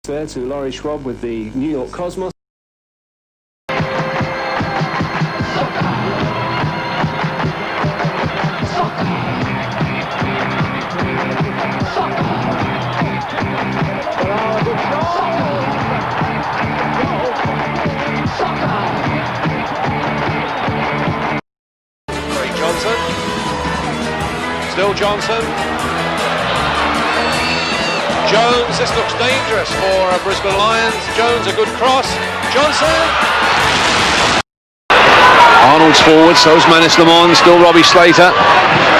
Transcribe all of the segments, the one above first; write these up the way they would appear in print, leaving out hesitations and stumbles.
There to Laurie Schwab with the New York Cosmos. Johnson. Still Johnson. Jones, this looks dangerous for Brisbane Lions. Jones, a good cross. Johnson. Arnold's forward, so's Manus Lamond, still Robbie Slater.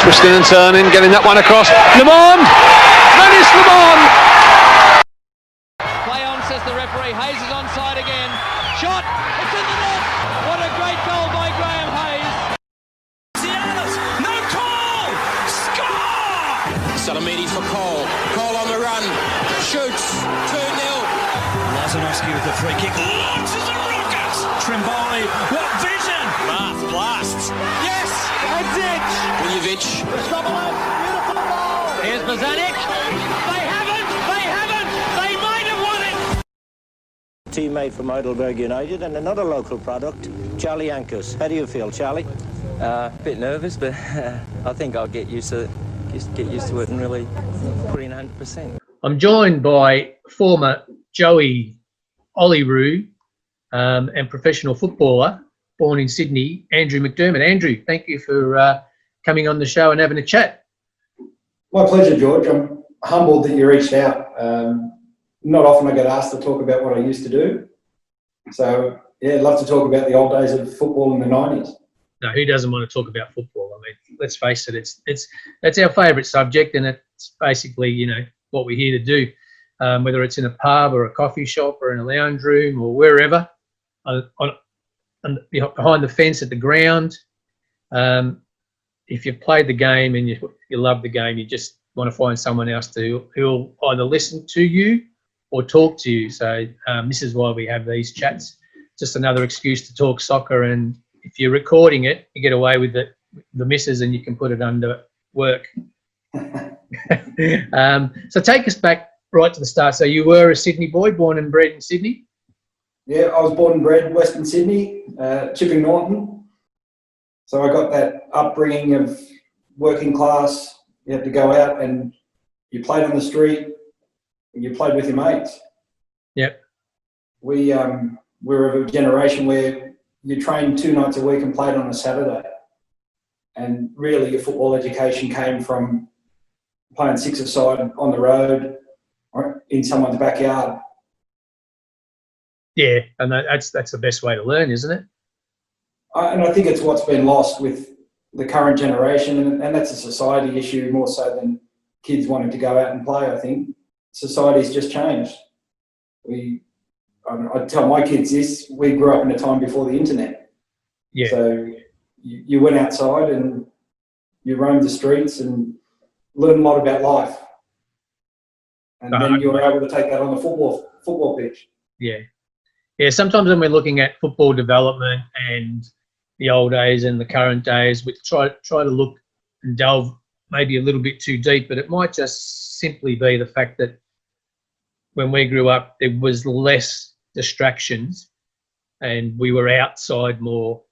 Twisting and turning, getting that one across. Lamond! Manus Lamond! Play on, says the referee. Hayes is onside again. Shot! It's in the net! What a great goal by Graham Hayes! No call! Score! Salamini for Cole. Cole on the run. Shoots. 2-0. Lazanovsky with the free kick. Launches a rocket! Trimboli. What vision! Blasts. Yes! That's it! Vujovic. Beautiful goal! Here's Bozanic. They haven't! They might have won it! Teammate from Heidelberg United and another local product, Charlie Ankus. How do you feel, Charlie? A bit nervous, but I think I'll get used to it and really put in 100%. I'm joined by former Joey Olyroo and professional footballer, born in Sydney, Andrew McDermott. Andrew, thank you for coming on the show and having a chat. My pleasure, George. I'm humbled that you reached out. Not often I get asked to talk about what I used to do. So, yeah, I'd love to talk about the old days of football in the 90s. No, who doesn't want to talk about football? I mean, let's face it, that's our favourite subject, and it's basically, what we're here to do, whether it's in a pub or a coffee shop or in a lounge room or wherever, behind the fence at the ground. If you've played the game and you love the game, you just want to find someone else who'll either listen to you or talk to you. So this is why we have these chats. Just another excuse to talk soccer, and if you're recording it, you get away with the misses and you can put it under work. So take us back right to the start. So you were a Sydney boy, born and bred in Sydney? Yeah, I was born and bred in Western Sydney, Chipping Norton. So I got that upbringing of working class. You had to go out and you played on the street and you played with your mates. Yep. We were of a generation where you trained 2 nights a week and played on a Saturday. And really your football education came from playing six-a-side on the road or in someone's backyard. Yeah, and that's the best way to learn, isn't it? And I think it's what's been lost with the current generation, and that's a society issue more so than kids wanting to go out and play, I think. Society's just changed. I tell my kids this, we grew up in a time before the internet. Yeah. So you went outside and you roamed the streets and learned a lot about life. And then you were able to take that on the football pitch. Yeah. Yeah, sometimes when we're looking at football development and the old days and the current days, we try to look and delve maybe a little bit too deep, but it might just simply be the fact that when we grew up, there was less distractions and we were outside more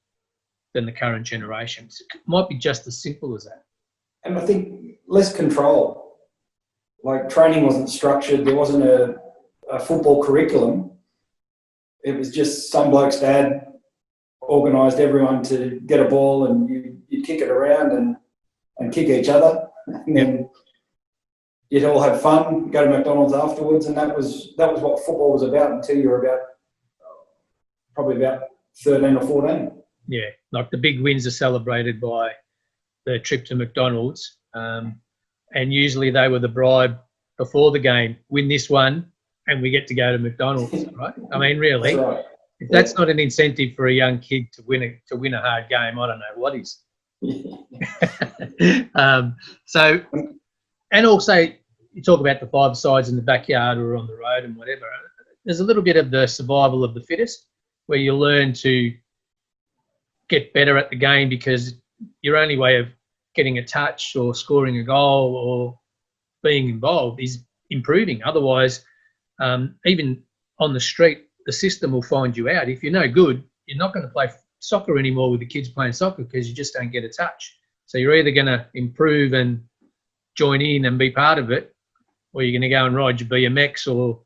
than the current generations. It might be just as simple as that. And I think less control. Like training wasn't structured. There wasn't a football curriculum. It was just some bloke's dad organised everyone to get a ball and you'd kick it around and kick each other. And then you'd all have fun, go to McDonald's afterwards, and that was what football was about until you were probably about 13 or 14. Yeah, like the big wins are celebrated by the trip to McDonald's, and usually they were the bribe before the game. Win this one, and we get to go to McDonald's, right? I mean, really, that's right. If that's not an incentive for a young kid to win a hard game, I don't know what is. So, and also you talk about the 5 sides in the backyard or on the road and whatever. There's a little bit of the survival of the fittest, where you learn to get better at the game because your only way of getting a touch or scoring a goal or being involved is improving. Otherwise, even on the street, the system will find you out. If you're no good, you're not going to play soccer anymore with the kids playing soccer because you just don't get a touch. So you're either going to improve and join in and be part of it, or you're going to go and ride your BMX or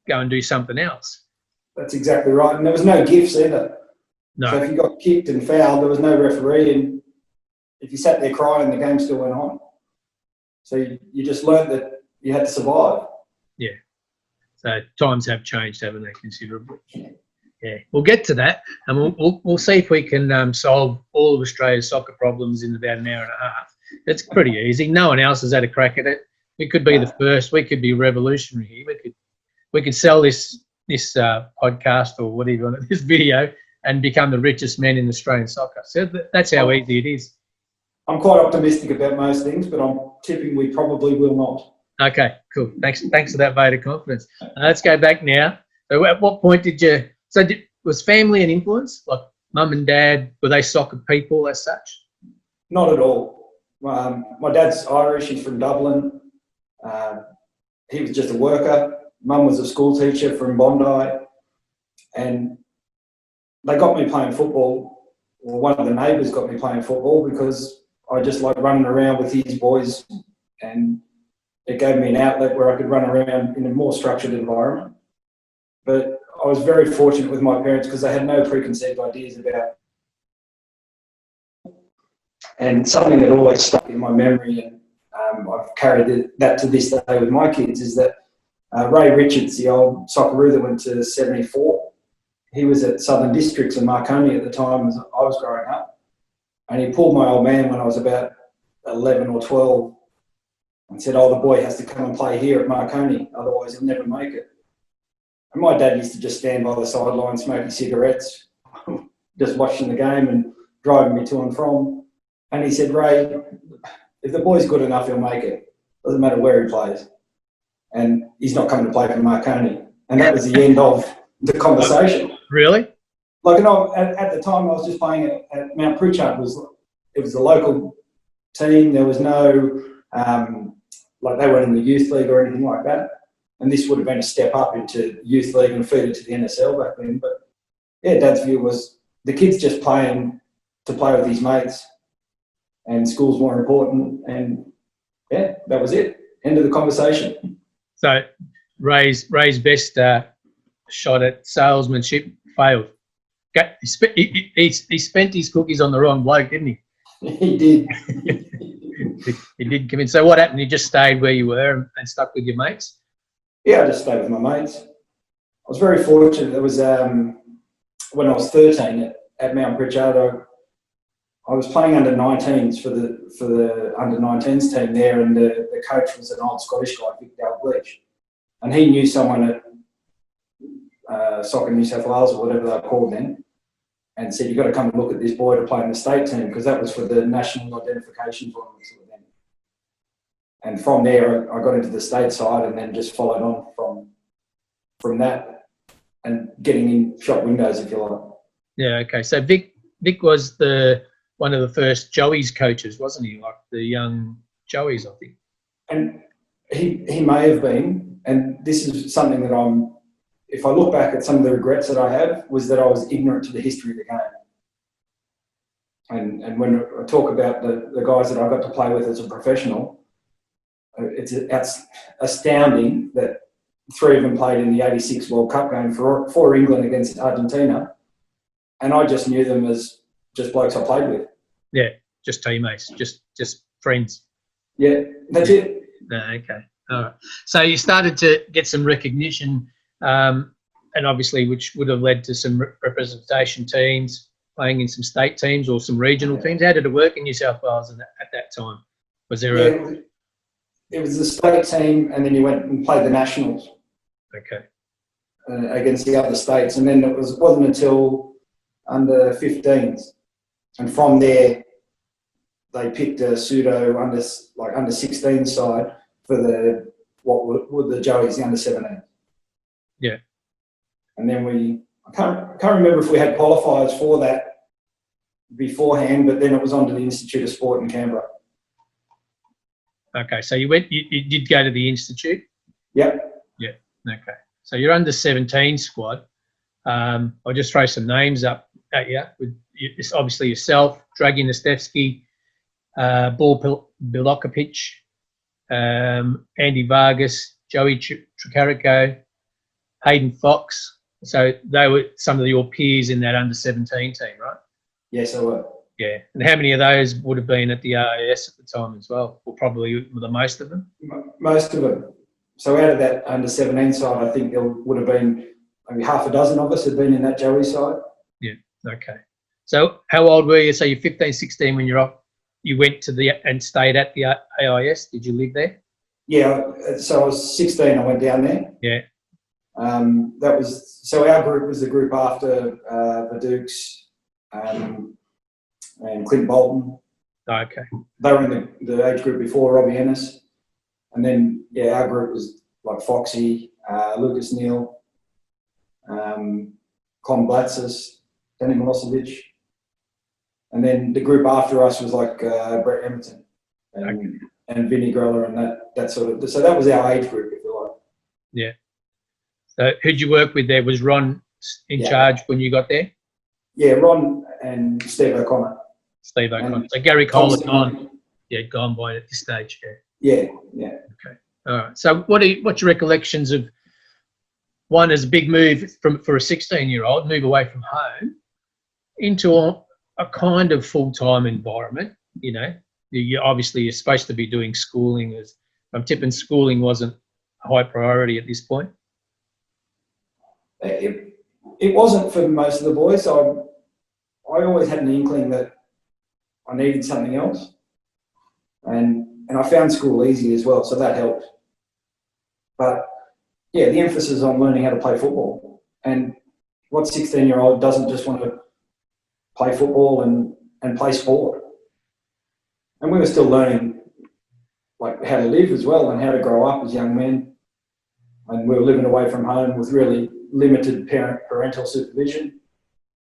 go and do something else. That's exactly right. And there was no gifts either. No. So if you got kicked and fouled, there was no referee. And if you sat there crying, the game still went on. So you just learnt that you had to survive. Yeah. So times have changed, haven't they, considerably? Yeah. We'll get to that, and we'll see if we can solve all of Australia's soccer problems in about an hour and a half. It's pretty easy. No one else has had a crack at it. We could be the first. We could be revolutionary here. We could sell this podcast or whatever, this video, and become the richest men in Australian soccer. So that's how easy it is. I'm quite optimistic about most things, but I'm tipping we probably will not. Okay, cool. Thanks for that vote of confidence. Let's go back now. So at what point did you... So was family an influence? Like mum and dad, were they soccer people as such? Not at all. My dad's Irish. He's from Dublin. He was just a worker. Mum was a school teacher from Bondi. And they got me playing football. Well, one of the neighbours got me playing football because I just like running around with his boys, and it gave me an outlet where I could run around in a more structured environment. But I was very fortunate with my parents because they had no preconceived ideas about. And something that always stuck in my memory, and I've carried that to this day with my kids, is that Ray Richards, the old Socceroo that went to 74, he was at Southern Districts in Marconi at the time as I was growing up. And he pulled my old man when I was about 11 or 12 and said, "Oh, the boy has to come and play here at Marconi, otherwise he'll never make it." And my dad used to just stand by the sideline smoking cigarettes, just watching the game and driving me to and from. And he said, "Ray, if the boy's good enough, he'll make it. Doesn't matter where he plays. And he's not coming to play for Marconi." And that was the end of the conversation. Really? Like, you know, at the time I was just playing at Mount Pritchard. It was a local team. There was no, like they weren't in the youth league or anything like that. And this would have been a step up into youth league and feed it to the NSL back then. But yeah, Dad's view was the kid's just playing to play with his mates, and school's more important. And yeah, that was it. End of the conversation. So Ray's best shot at salesmanship failed. He spent his cookies on the wrong bloke, didn't he? He did. He did come in. So what happened? You just stayed where you were and stuck with your mates? Yeah, I just stayed with my mates. I was very fortunate. There was when I was 13 at Mount Pritchard, I was playing under 19s for the under 19s team there, and the coach was an old Scottish guy, Vic Dalgleish, and he knew someone at Soccer New South Wales or whatever they were called then, and said, "You've got to come and look at this boy to play in the state team," because that was for the national identification tournament. And from there, I got into the state side, and then just followed on from that, and getting in shop windows, if you like. Yeah. Okay. So Vic was one of the first Joey's coaches, wasn't he? Like the young Joey's, I think. And he may have been. And this is something that if I look back at some of the regrets that I have, was that I was ignorant to the history of the game. And when I talk about the guys that I got to play with as a professional, it's astounding that 3 of them played in the '86 World Cup game for England against Argentina, and I just knew them as just blokes I played with. Yeah, just teammates, just friends. Yeah, that's it. Okay, all right. So you started to get some recognition, and obviously, which would have led to some representation teams, playing in some state teams or some regional teams. How did it work in New South Wales at that time? Was there It was the state team, and then you went and played the nationals. Okay. Against the other states, and then it wasn't until under 15s, and from there they picked a pseudo under 16 side for what were the Joeys, the under 17. Yeah. And then I can't remember if we had qualifiers for that beforehand, but then it was on to the Institute of Sport in Canberra. Okay, so you did go to the Institute? Yep. Yeah. Okay. So you're under 17 squad. I'll just throw some names up at you. It's obviously yourself, Dragan Nastevski, Bor Bilokovic, Andy Vargas, Joey Tricarico, Hayden Fox. So they were some of your peers in that under 17 team, right? Yes, I were. Yeah. And how many of those would have been at the RAS at the time as well? Or probably the most of them? Most of them. So out of that under 17 side, I think there would have been maybe half a dozen of us had been in that Joey side. Yeah. Okay. So how old were you? So you're 15, 16 when you're off. You went to and stayed at the AIS. Did you live there? Yeah. So I was 16. I went down there. Yeah. Our group was the group after the Dukes and Clint Bolton. Okay. They were in the age group before Robbie Ennis. And then, our group was like Foxy, Lucas Neal, Con Blatzis, Danny Milosevic. And then the group after us was like Brett Emerton and Vinnie Greller and that sort of. So that was our age group, if you like. Yeah. So who'd you work with there? Was Ron in charge when you got there? Yeah, Ron and Steve O'Connor. Steve O'Connor. So Gary Cole had gone by at this stage, Yeah. Okay. All right. So what's your recollections of one as a big move for a 16-year-old, move away from home into a kind of full-time environment? You know, you're supposed to be doing schooling. I'm tipping schooling wasn't a high priority at this point. It wasn't for most of the boys. I always had an inkling that I needed something else, and I found school easy as well, so that helped. But yeah, the emphasis on learning how to play football, and what 16-year-old doesn't just want to play football and play sport? And we were still learning like how to live as well and how to grow up as young men. And we were living away from home with really limited parental supervision.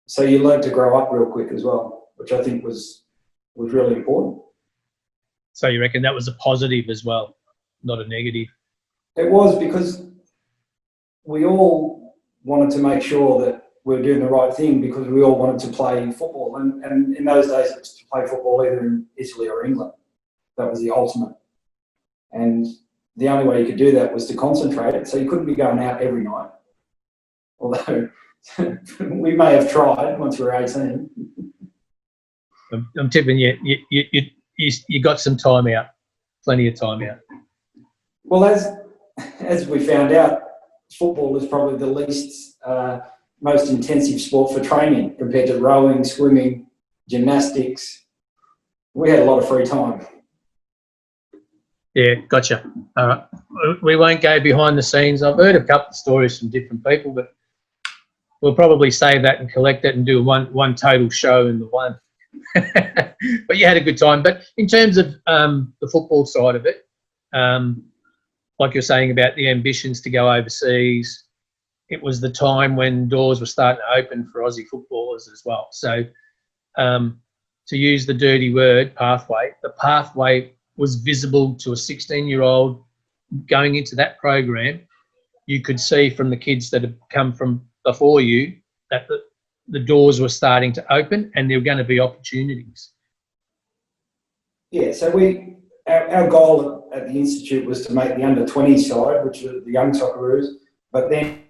So you learn to grow up real quick as well, which I think was really important. So you reckon that was a positive as well, not a negative? It was, because we all wanted to make sure that we were doing the right thing, because we all wanted to play football. And in those days, it was to play football either in Italy or England. That was the ultimate. And the only way you could do that was to concentrate it. So you couldn't be going out every night. Although we may have tried once we were 18. I'm tipping you got some time out, plenty of time out. Well, as we found out, football is probably the least most intensive sport for training compared to rowing, swimming, gymnastics. We had a lot of free time. Yeah, gotcha. All right. We won't go behind the scenes. I've heard a couple of stories from different people, but we'll probably save that and collect it and do one total show in the one. But you had a good time. But in terms of the football side of it, like you're saying about the ambitions to go overseas, it was the time when doors were starting to open for Aussie footballers as well. So to use the dirty word, the pathway was visible to a 16-year-old going into that program. You could see from the kids that had come from before you that the doors were starting to open and there were going to be opportunities. Yeah, so our goal at the Institute was to make the under-20 side, which were the Young Socceroos, but then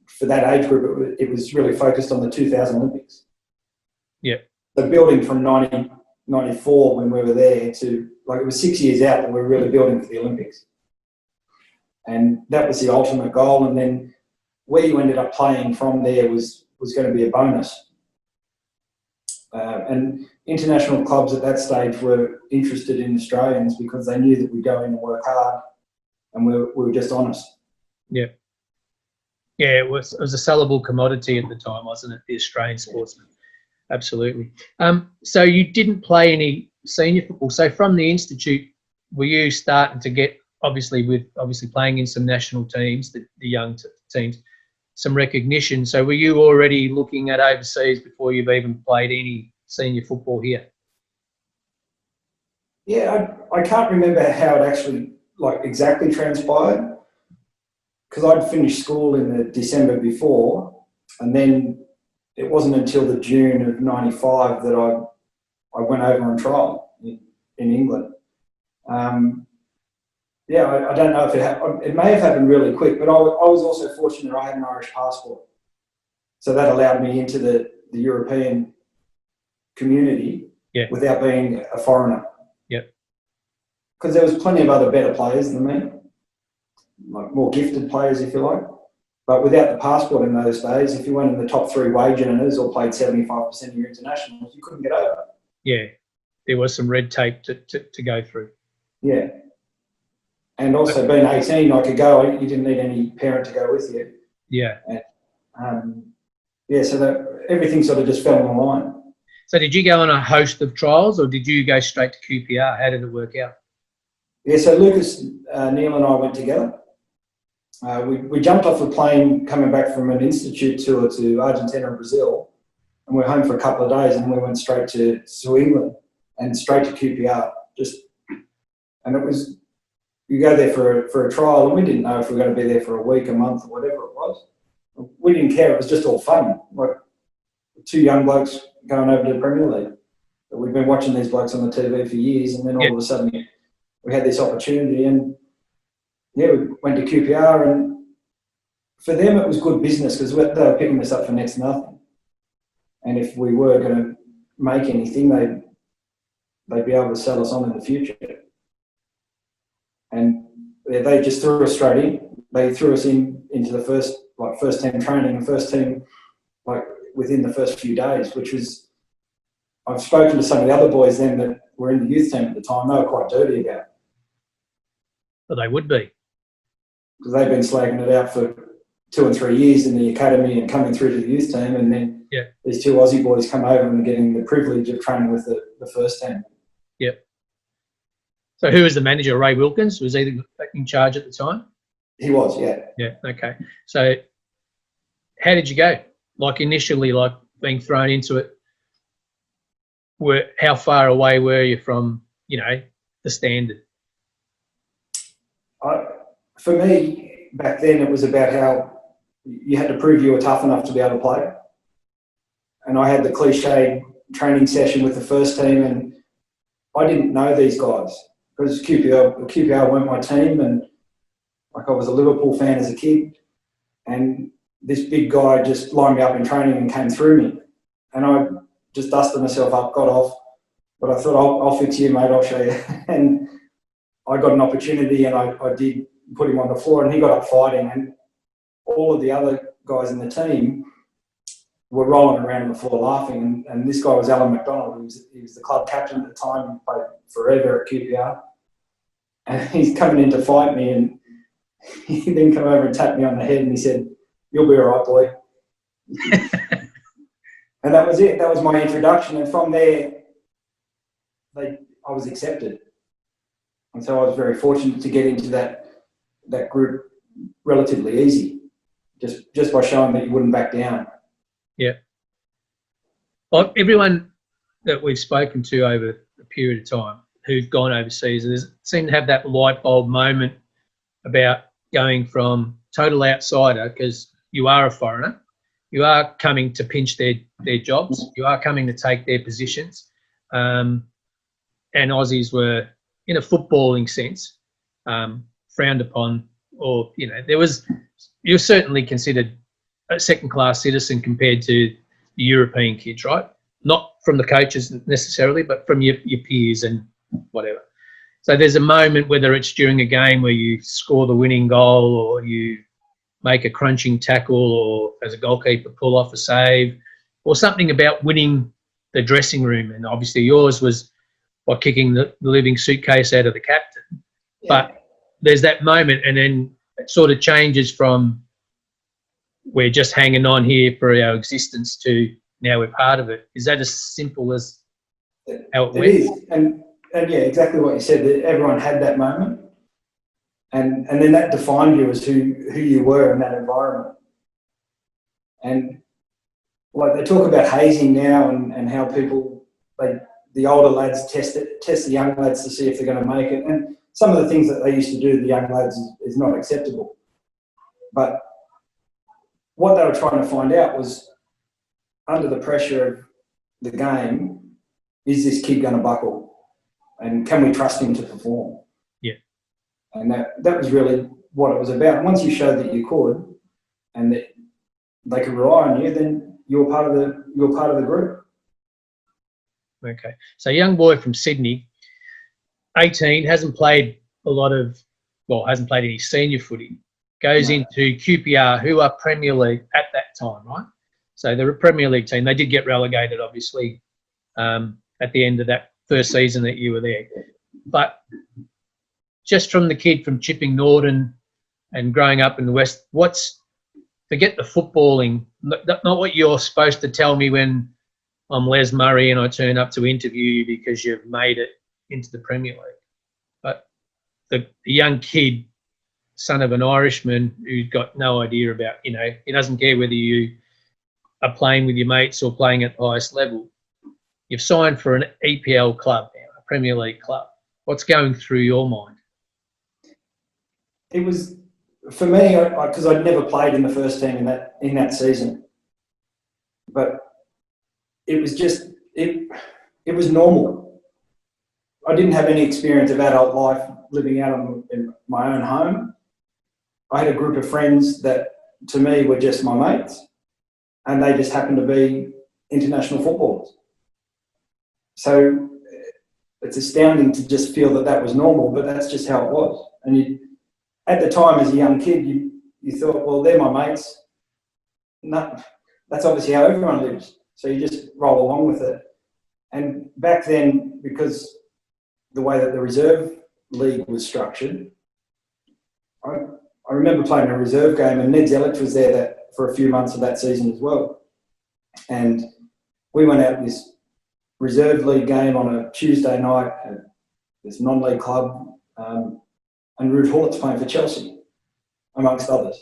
for that age group, it was really focused on the 2000 Olympics. Yeah. So building from 1994 when we were there to, like, it was 6 years out that we were really building for the Olympics. And that was the ultimate goal. And then where you ended up playing from there was going to be a bonus. And international clubs at that stage were interested in Australians because they knew that we'd go in and work hard, and we were just honest. Yeah. Yeah, it was a sellable commodity at the time, wasn't it? The Australian sportsman. Absolutely. So you didn't play any senior football. So from the Institute, were you starting to get, obviously playing in some national teams, the young teams, some recognition? So were you already looking at overseas before you've even played any senior football here? Yeah, I can't remember how it actually exactly transpired, because I'd finished school in the December before, and then it wasn't until the June of '95 that I went over on trial in England. I don't know if it may have happened really quick, but I was also fortunate I had an Irish passport. So that allowed me into the European community without being a foreigner. Yep. Because there was plenty of other better players than me, like more gifted players, if you like. But without the passport in those days, if you weren't in the top 3 wage earners or played 75% of your internationals, you couldn't get over. Yeah, there was some red tape to go through. Yeah. And also being 18, I could go. You didn't need any parent to go with you. Yeah. And, so that everything sort of just fell in line. So did you go on a host of trials, or did you go straight to QPR? How did it work out? Yeah, so Lucas, Neil and I went together. We jumped off a plane coming back from an institute tour to Argentina and Brazil, and we were home for a couple of days, and then we went straight to England and straight to QPR. And it was, you go there for a trial, and we didn't know if we were going to be there for a week, a month, or whatever it was. We didn't care. It was just all fun. Like 2 young blokes going over to the Premier League. But we've been watching these blokes on the TV for years, and then all of a sudden we had this opportunity, and we went to QPR, and for them it was good business because they were picking us up for next to nothing. And if we were going to make anything, they'd be able to sell us on in the future. And they just threw us straight in. They threw us into the first team training and first team within the first few days, which was, I've spoken to some of the other boys then that were in the youth team at the time. They were quite dirty about it. Well, they would be. Because they've been slagging it out for 2 and 3 years in the academy and coming through to the youth team, and then these 2 Aussie boys come over and getting the privilege of training with the first team. Yep. So who was the manager? Ray Wilkins? Was he in charge at the time? He was, yeah. Yeah, okay. So how did you go? Like initially, like being thrown into it, how far away were you from, the standard? For me, back then, it was about how you had to prove you were tough enough to be able to play. And I had the cliche training session with the first team, and I didn't know these guys because QPR weren't my team, and I was a Liverpool fan as a kid, and this big guy just lined me up in training and came through me, and I just dusted myself up, got off, but I thought, I'll fix you, mate, I'll show you. And I got an opportunity, and I did put him on the floor, and he got up fighting, and all of the other guys in the team were rolling around on the floor laughing, and this guy was Alan McDonald. He was the club captain at the time. He played forever at QPR, and he's coming in to fight me, and he then come over and tapped me on the head, and he said, "You'll be all right, boy." And that was it. That was my introduction, and from there, I was accepted, and so I was very fortunate to get into that group relatively easy, just by showing that you wouldn't back down. Yeah. Well, everyone that we've spoken to over a period of time who've gone overseas seem to have that light bulb moment about going from total outsider, because you are a foreigner, you are coming to pinch their jobs, you are coming to take their positions, and Aussies were, in a footballing sense, frowned upon, or you're certainly considered a second-class citizen compared to the European kids, right? Not from the coaches necessarily, but from your peers and whatever. So there's a moment, whether it's during a game where you score the winning goal, or you make a crunching tackle, or as a goalkeeper pull off a save, or something about winning the dressing room. And obviously yours was by kicking the living suitcase out of the captain. Yeah. But there's that moment, and then it sort of changes from we're just hanging on here for our existence to now we're part of it. Is that as simple as how it went? It is. And yeah, exactly what you said, that everyone had that moment. And then that defined you as who you were in that environment. And they talk about hazing now, and how people, the older lads test the young lads to see if they're going to make it. And some of the things that they used to do to the young lads is not acceptable. But what they were trying to find out was, under the pressure of the game, is this kid going to buckle? And can we trust him to perform? Yeah. And that was really what it was about. And once you showed that you could, and that they could rely on you, then you're part of the group. Okay. So young boy from Sydney, 18, hasn't played any senior footy, goes into QPR, who are Premier League at that time, right? So they're a Premier League team. They did get relegated, obviously, at the end of that first season that you were there. But just from the kid from Chipping Norton and growing up in the West, forget the footballing, not what you're supposed to tell me when I'm Les Murray and I turn up to interview you because you've made it into the Premier League. But the young kid, son of an Irishman who's got no idea about, he doesn't care whether you are playing with your mates or playing at the highest level. You've signed for an EPL club now, a Premier League club. What's going through your mind? It was, for me, because I'd never played in the first team in that season, but it was just it was normal. I didn't have any experience of adult life living out in my own home. I had a group of friends that, to me, were just my mates, and they just happened to be international footballers. So it's astounding to just feel that was normal, but that's just how it was. And at the time, as a young kid, you thought, well, they're my mates. No, that's obviously how everyone lives. So you just roll along with it. And back then, because the way that the reserve league was structured, I remember playing a reserve game, and Ned Zelic was there for a few months of that season as well. And we went out this reserve league game on a Tuesday night at this non-league club, and Ruud Hullit's playing for Chelsea, amongst others.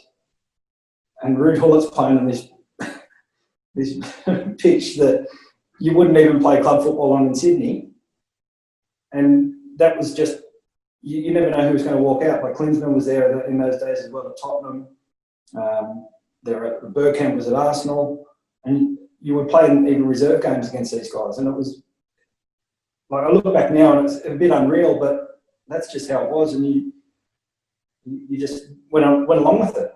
And Ruud Hullit's playing on this pitch that you wouldn't even play club football on in Sydney. And that was just, you never know who was going to walk out. Like Klinsmann was there in those days as well at Tottenham. Bergkamp was at Arsenal. And you would play in even reserve games against these guys. And it was, like, I look back now and it's a bit unreal, but that's just how it was. And you just went along with it.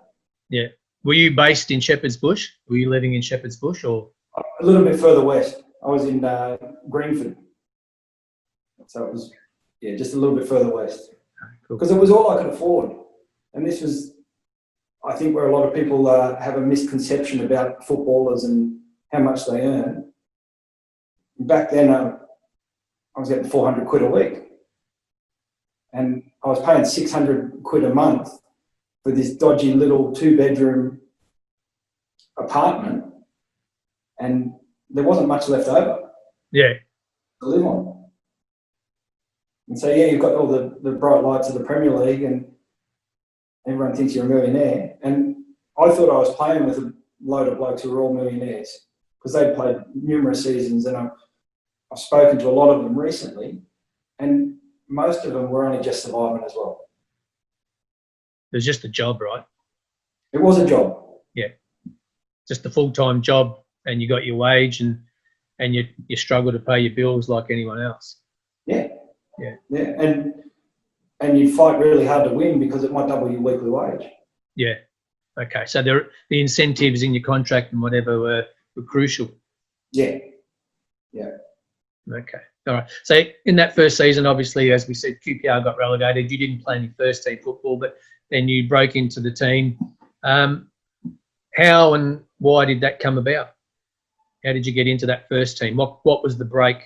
Yeah. Were you based in Shepherd's Bush? Were you living in Shepherd's Bush, or? A little bit further west. I was in Greenford. So it was, just a little bit further west. Because it was all I could afford. And this was, I think, where a lot of people have a misconception about footballers and how much they earn. Back then, I was getting 400 quid a week. And I was paying 600 quid a month for this dodgy little 2-bedroom apartment, and there wasn't much left over. Yeah. To live on. And so, you've got all the bright lights of the Premier League, and everyone thinks you're a millionaire. And I thought I was playing with a load of blokes who were all millionaires, because they'd played numerous seasons, and I've spoken to a lot of them recently, and most of them were only just surviving as well. It was just a job, right? It was a job. Yeah. Just a full-time job, and you got your wage, and you struggle to pay your bills like anyone else. Yeah. Yeah. Yeah. And you fight really hard to win because it might double your weekly wage. Yeah. Okay. So the incentives in your contract and whatever were crucial. Yeah. Yeah. Okay. All right. So in that first season, obviously, as we said, QPR got relegated. You didn't play any first team football, but then you broke into the team. How and why did that come about? How did you get into that first team? What was the break?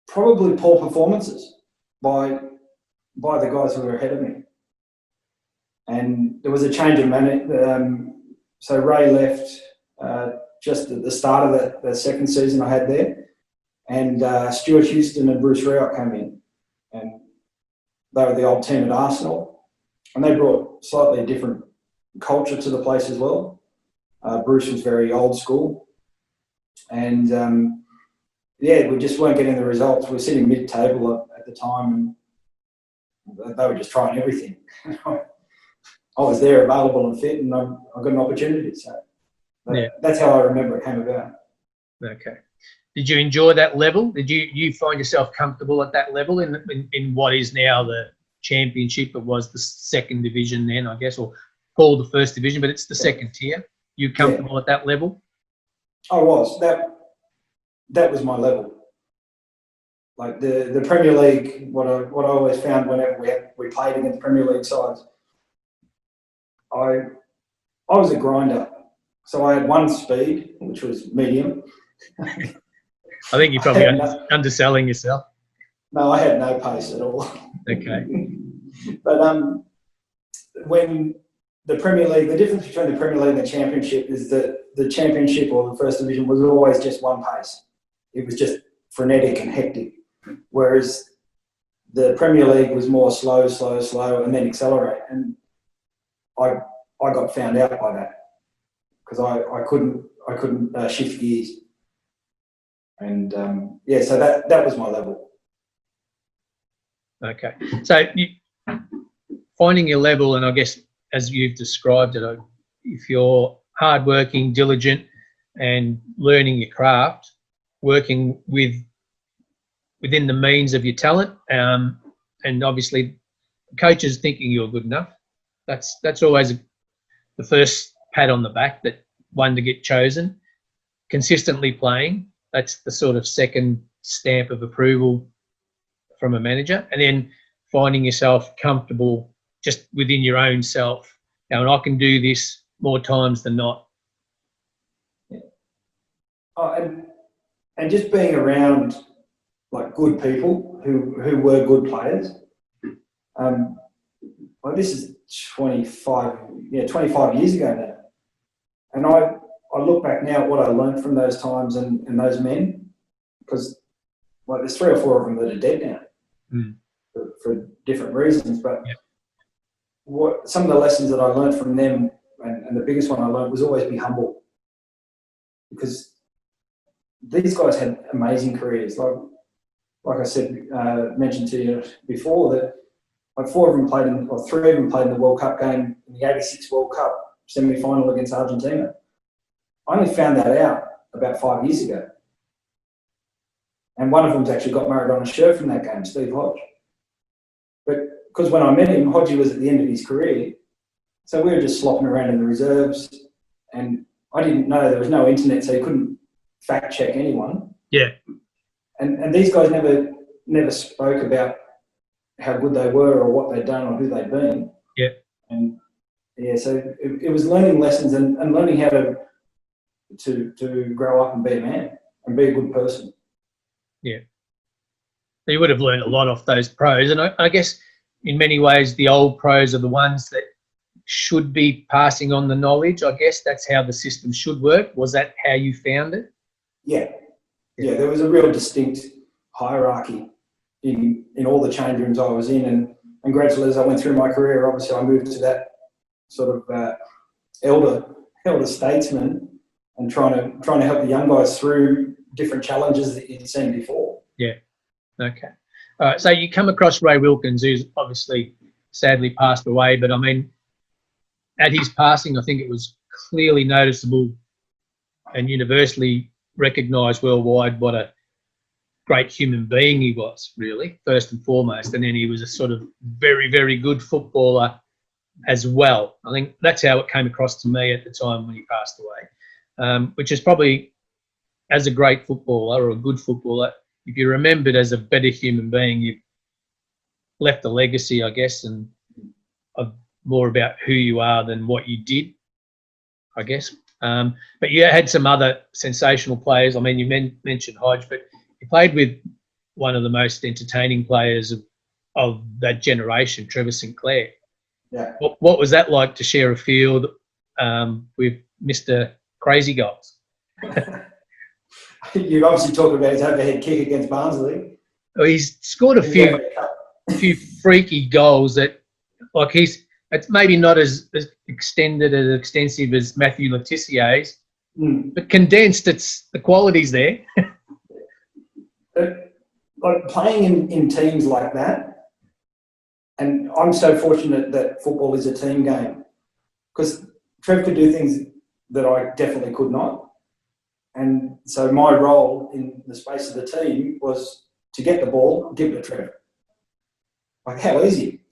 Probably poor performances by the guys who were ahead of me. And there was a change of management. So Ray left just at the start of the second season I had there. And Stuart Houston and Bruce Rioch came in. And they were the old team at Arsenal. And they brought slightly different culture to the place as well. Bruce was very old school. And we just weren't getting the results. We were sitting mid-table at the time. They were just trying everything. I was there, available and fit, and I got an opportunity. So that's how I remember it came about. Okay. Did you enjoy that level? Did you find yourself comfortable at that level in what is now the Championship? It was the second division then, I guess, or called the first division, but it's the second tier. You comfortable at that level? I was. That was my level. Like the Premier League, what I always found whenever we played against Premier League sides, I was a grinder. So I had one speed, which was medium. I think you're probably underselling yourself. No, I had no pace at all. Okay. But when the Premier League, the difference between the Premier League and the Championship is that the Championship or the First Division was always just one pace. It was just frenetic and hectic. Whereas the Premier League was more slow, and then accelerate. And I got found out by that because I couldn't shift gears. And so that was my level. Okay. So finding your level, and I guess as you've described it, if you're hardworking, diligent, and learning your craft, working within the means of your talent, and obviously coaches thinking you're good enough, that's always the first pat on the back, that one to get chosen. Consistently playing, that's the sort of second stamp of approval from a manager, and then finding yourself comfortable just within your own self. Now, and I can do this more times than not. And just being around like good people who were good players. Well, this is 25 years ago now, and I look back now at what I learned from those times and those men, because like there's 3 or 4 of them that are dead now for different reasons. But what some of the lessons that I learned from them, and the biggest one I learned was always be humble, because these guys had amazing careers. Like I said, mentioned to you before, that like 3 of them played in the World Cup game in the '86 World Cup semi-final against Argentina. I only found that out about 5 years ago. And one of them's actually got married on a shirt from that game, Steve Hodge. But because when I met him, Hodgie was at the end of his career. So we were just slopping around in the reserves, and I didn't know there was no internet, so you couldn't fact check anyone. Yeah. And these guys never spoke about how good they were or what they'd done or who they'd been. Yeah. And so it was learning lessons and learning how to grow up and be a man and be a good person. Yeah. You would have learned a lot off those pros. And I guess in many ways the old pros are the ones that should be passing on the knowledge. I guess that's how the system should work. Was that how you found it? Yeah. Yeah, there was a real distinct hierarchy in all the change rooms I was in. And gradually as I went through my career, obviously I moved to that sort of elder statesman and trying to help the young guys through different challenges that you'd seen before. Yeah. Okay. All right. So you come across Ray Wilkins, who's obviously sadly passed away, but I mean, at his passing, I think it was clearly noticeable and universally recognised worldwide what a great human being he was, really, first and foremost. And then he was a sort of very, very good footballer as well. I think that's how it came across to me at the time when he passed away, which is probably, as a great footballer or a good footballer, if you're remembered as a better human being, you've left a legacy, I guess, and of more about who you are than what you did, I guess. But you had some other sensational players. I mean, you mentioned Hodge, but you played with one of the most entertaining players of that generation, Trevor Sinclair. Yeah. What was that like to share a field with Mr. Crazy Goals? You obviously talked about his overhead kick against Barnsley. Well, he's scored a few freaky goals that, like, it's maybe not as extensive as Matthew Letizier's, but condensed, the quality's there. Like playing in teams like that, And I'm so fortunate that football is a team game, because Trev could do things that I definitely could not. And so my role in the space of the team was to get the ball, give it to Trev. Like, how easy?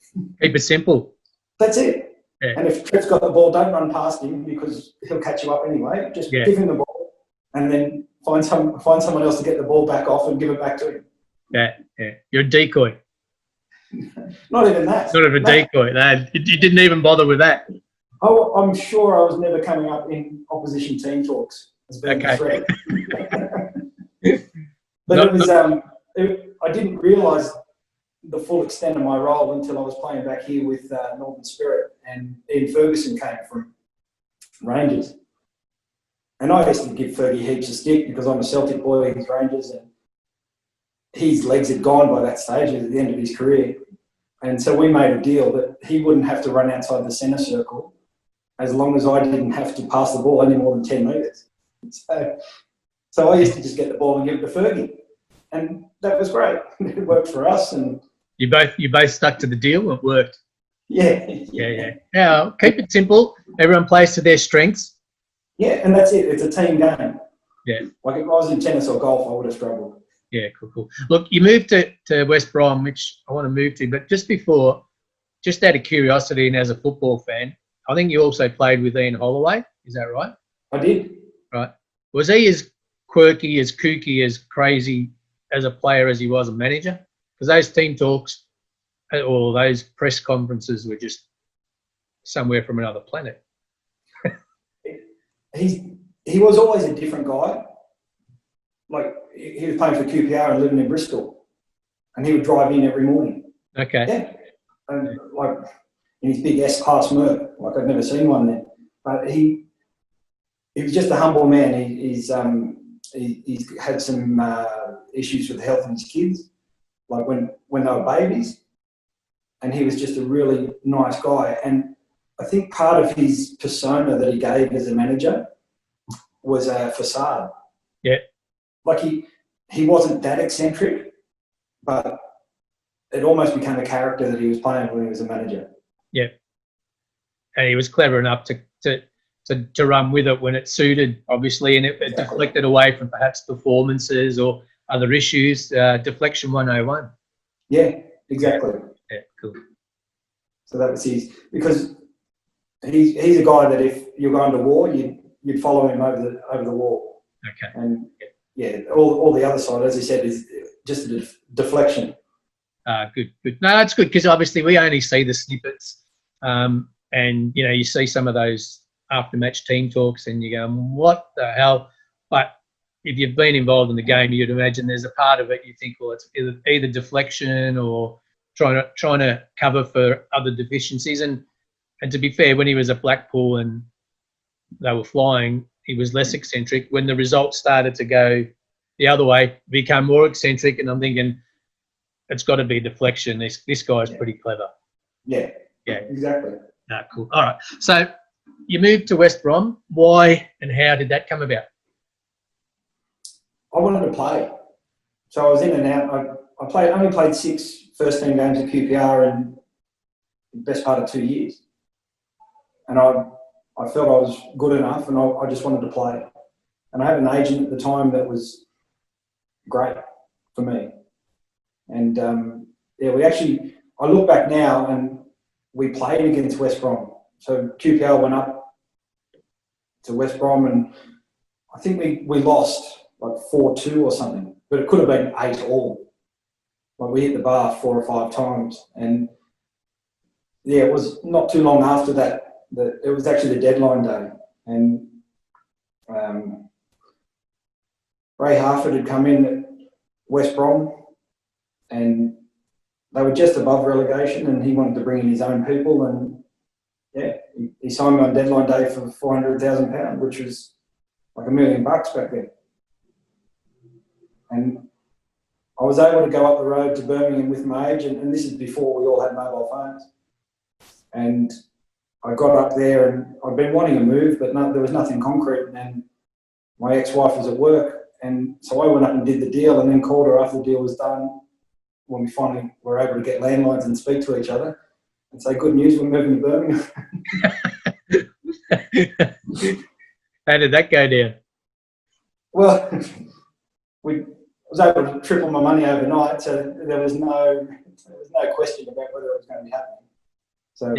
Keep it simple. That's it. Yeah. And if Trev's got the ball, don't run past him, because he'll catch you up anyway. Just give him the ball and then find someone else to get the ball back off and give it back to him. Yeah. You're a decoy. Not even that. Sort of a decoy. No, you didn't even bother with that. Oh, I'm sure I was never coming up in opposition team talks as being a threat. But I didn't realise the full extent of my role until I was playing back here with Northern Spirit, and Ian Ferguson came from Rangers. And I used to give Fergie heaps of stick because I'm a Celtic boy, he's Rangers, and his legs had gone by that stage. He was at the end of his career. And so we made a deal that he wouldn't have to run outside the centre circle as long as I didn't have to pass the ball any more than 10 metres. So I used to just get the ball and give it to Fergie. And that was great. It worked for us. And you both stuck to the deal. It worked. Yeah. Now, keep it simple. Everyone plays to their strengths. Yeah, and that's it. It's a team game. Yeah. Like if I was in tennis or golf, I would have struggled. Yeah, cool. Look, you moved to West Brom, which I want to move to, but just before, just out of curiosity and as a football fan, I think you also played with Ian Holloway. Is that right? I did. Right. Was he as quirky, as kooky, as crazy as a player as he was a manager? Because those team talks or those press conferences were just somewhere from another planet. He was always a different guy. Like, he was playing for QPR and living in Bristol, and he would drive in every morning. Okay. Yeah. And like in his big S-Class Merc, like I'd never seen one then. But he was just a humble man. He's had some issues with the health of his kids, like when they were babies, and he was just a really nice guy. And I think part of his persona that he gave as a manager was a facade. Yeah. Like he wasn't that eccentric, but it almost became a character that he was playing when he was a manager. Yeah. And he was clever enough to run with it when it suited, obviously, and it deflected away from perhaps performances or other issues. Deflection 101. Yeah, exactly. Yeah, cool. So that was his, because he's a guy that if you're going to war, you'd follow him over the wall. Okay. And all the other side, as he said, is just a deflection. Good. No, that's good, because obviously we only see the snippets, and you see some of those after-match team talks, and you go, "What the hell?" But if you've been involved in the game, you'd imagine there's a part of it you think, well, it's either deflection or trying to cover for other deficiencies. And to be fair, when he was at Blackpool and they were flying, he was less eccentric. When the results started to go the other way, he became more eccentric, and I'm thinking, it's got to be deflection. This guy's pretty clever. Yeah, exactly. Cool. All right. So you moved to West Brom. Why and how did that come about? I wanted to play. So I was in and out. I only played 6 first-team games at QPR in the best part of 2 years. And I felt I was good enough, and I just wanted to play. And I had an agent at the time that was great for me. And I look back now and we played against West Brom. So QPR went up to West Brom, and I think we lost like 4-2 or something, but it could have been 8-8. Like, we hit the bar 4 or 5 times. And it was not too long after that it was actually the deadline day. And Ray Harford had come in at West Brom, and they were just above relegation, and he wanted to bring in his own people, and he signed me on deadline day for £400,000, which was like $1 million back then. And I was able to go up the road to Birmingham with my agent, and this is before we all had mobile phones. And I got up there, and I'd been wanting to move, but there was nothing concrete. And my ex-wife was at work, and so I went up and did the deal, and then called her after the deal was done. when we finally were able to get landlines and speak to each other and say, good news, we're moving to Birmingham. How did that go down? Well, I was able to triple my money overnight, so there was no question about whether it was going to be happening. So,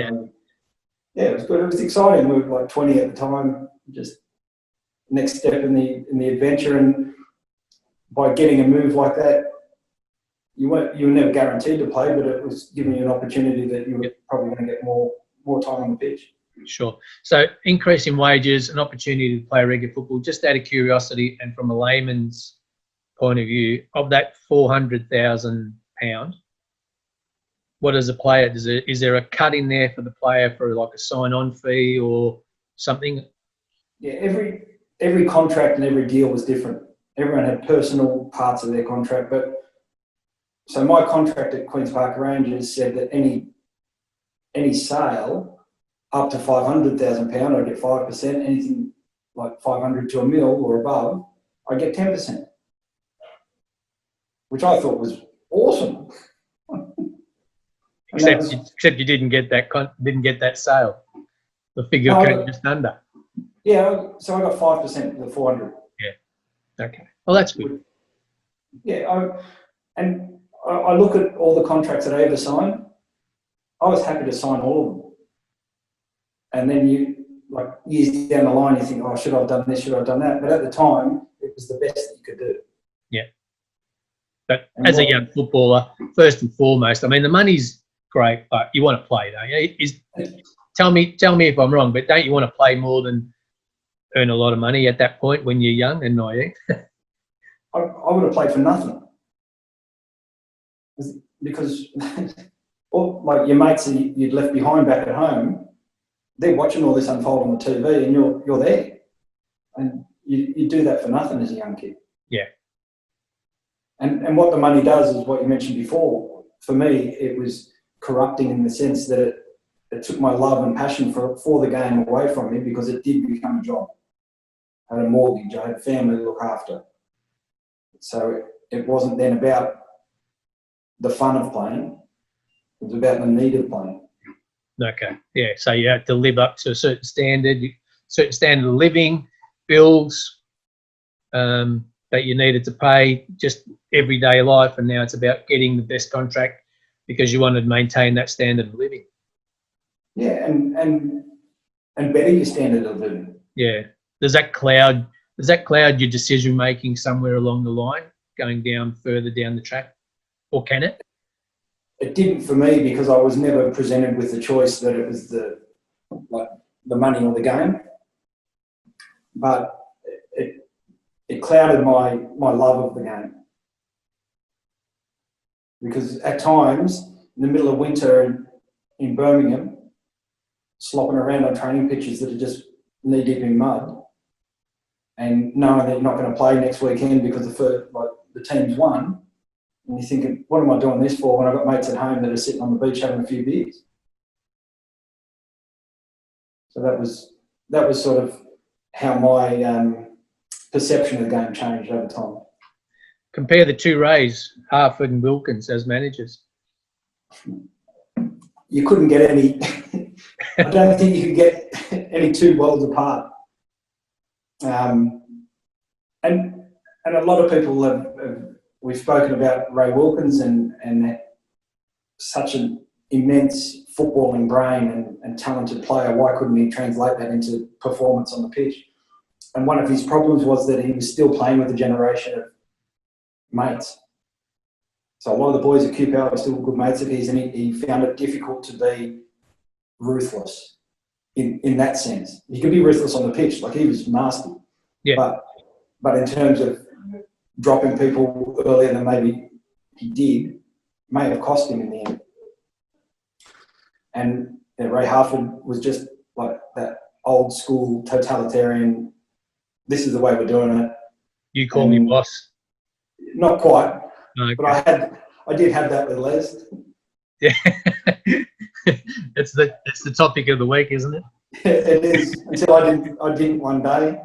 it was good. It was exciting. We were like 20 at the time, just next step in the adventure. And by getting a move like that, you were never guaranteed to play, but it was giving you an opportunity that you were probably going to get more time on the pitch. Sure. So increase in wages, an opportunity to play regular football, just out of curiosity and from a layman's point of view, of that £400,000, what does a player, is there a cut in there for the player for like a sign-on fee or something? Yeah, every contract and every deal was different. Everyone had personal parts of their contract, but so my contract at Queen's Park Rangers said that any sale up to £500,000, I get 5%. Anything like 500 to $1 million or above, I get 10%, which I thought was awesome. Except you didn't get that sale. The figure came just under. Yeah, so I got 5% of the 400. Yeah. Okay. Well, that's good. Yeah, I look at all the contracts that I ever signed. I was happy to sign all of them. And then years down the line, you think, oh, should I have done this? Should I have done that? But at the time, it was the best that you could do. Yeah. But as a young footballer, first and foremost, I mean, the money's great, but you want to play, don't you? Tell me if I'm wrong, but don't you want to play more than earn a lot of money at that point when you're young and naive? I would have played for nothing. Because like your mates that you'd left behind back at home, they're watching all this unfold on the TV and you're there. And you do that for nothing as a young kid. Yeah. And what the money does is what you mentioned before. For me, it was corrupting in the sense that it took my love and passion for the game away from me because it did become a job. I had a mortgage, I had a family to look after. So it wasn't then about the fun of playing. It was about the need of playing. Okay. Yeah. So you had to live up to a certain standard of living, bills that you needed to pay, just everyday life. And now it's about getting the best contract because you wanted to maintain that standard of living. Yeah, and better your standard of living. Yeah. Does that cloud your decision making somewhere along the line, going down further down the track, or can it? It didn't for me because I was never presented with the choice that it was the money or the game. But it clouded my love of the game. Because at times, in the middle of winter in Birmingham, slopping around on training pitches that are just knee-deep in mud, and knowing that you're not going to play next weekend because the team's won, and you're thinking, what am I doing this for when I've got mates at home that are sitting on the beach having a few beers? So that was sort of how my perception of the game changed over time. Compare the two Rays, Harford and Wilkins, as managers. You couldn't get any. I don't think you could get any two worlds apart. And a lot of people we've spoken about Ray Wilkins and such an immense footballing brain and talented player. Why couldn't he translate that into performance on the pitch? And one of his problems was that he was still playing with a generation of mates. So a lot of the boys at QPR are still good mates of his, and he found it difficult to be ruthless in that sense. He could be ruthless on the pitch, like he was nasty. Yeah. But in terms of dropping people earlier than maybe he did, may have cost him in the end. And Ray Harford was just like that old school totalitarian, this is the way we're doing it. You call me boss. Not quite. Okay. But I did have that with Les. Yeah. It's the topic of the week, isn't it? It is, until I didn't one day.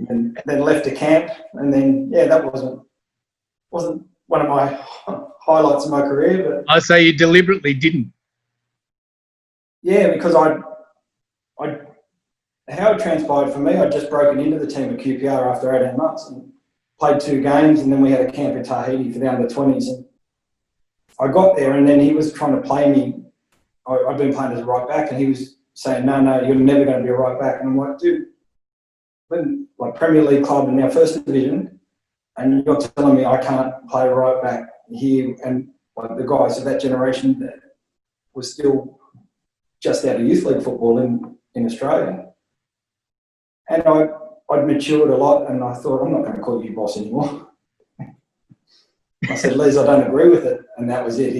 And then left a camp, and then that wasn't one of my highlights of my career. But I say you deliberately didn't. Yeah, because how it transpired for me, I'd just broken into the team at QPR after 18 months and played 2 games, and then we had a camp in Tahiti for the under-20s. And I got there, and then he was trying to play me. I'd been playing as a right back, and he was saying, no, you're never going to be a right back. And I'm like, dude, when like Premier League club in our first division, and you're telling me I can't play right back here, and like the guys of that generation that was still just out of youth league football in Australia. And I'd matured a lot, and I thought, I'm not going to call you boss anymore. I said, Les, I don't agree with it. And that was it.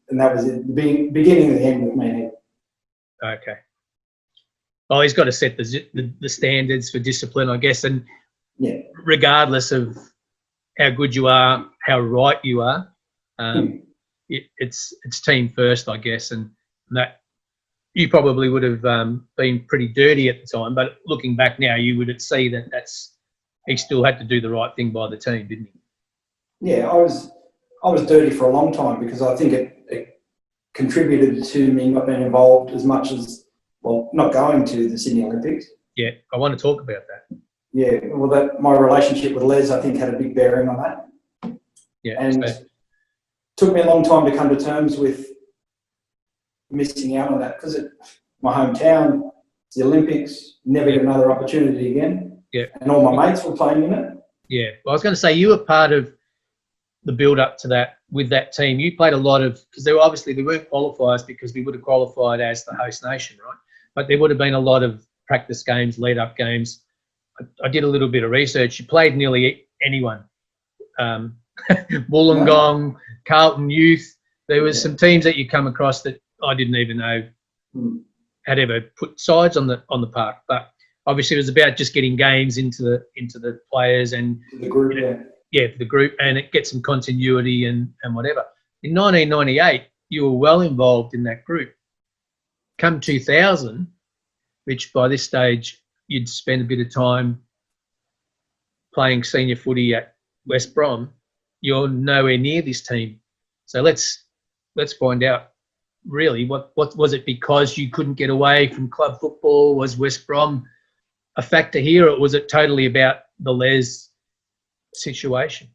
That was it. The beginning of the end with me. Okay. Well, he's got to set the standards for discipline, I guess. And regardless of how good you are, how right you are, it's team first, I guess. And that you probably would have been pretty dirty at the time, but looking back now, you would see that he still had to do the right thing by the team, didn't he? Yeah, I was dirty for a long time because I think it contributed to me not being involved as much as, well, not going to the Sydney Olympics. Yeah, I want to talk about that. Yeah, well, my relationship with Les, I think, had a big bearing on that. Yeah, and took me a long time to come to terms with missing out on that because my hometown, the Olympics, never get another opportunity again. Yeah, and all my mates were playing in it. Yeah, well, I was going to say you were part of the build-up to that with that team. You played a lot of, because there weren't qualifiers because we would have qualified as the host nation, right? But there would have been a lot of practice games, lead-up games. I did a little bit of research. You played nearly anyone. Wollongong, Carlton Youth. There was some teams that you come across that I didn't even know had ever put sides on the park. But obviously, it was about just getting games into the players and the group. For the group, and it gets some continuity and whatever. In 1998, you were well involved in that group. Come 2000, which by this stage you'd spend a bit of time playing senior footy at West Brom, you're nowhere near this team. So let's find out, really, what was it because you couldn't get away from club football? Was West Brom a factor here, or was it totally about the Les situation?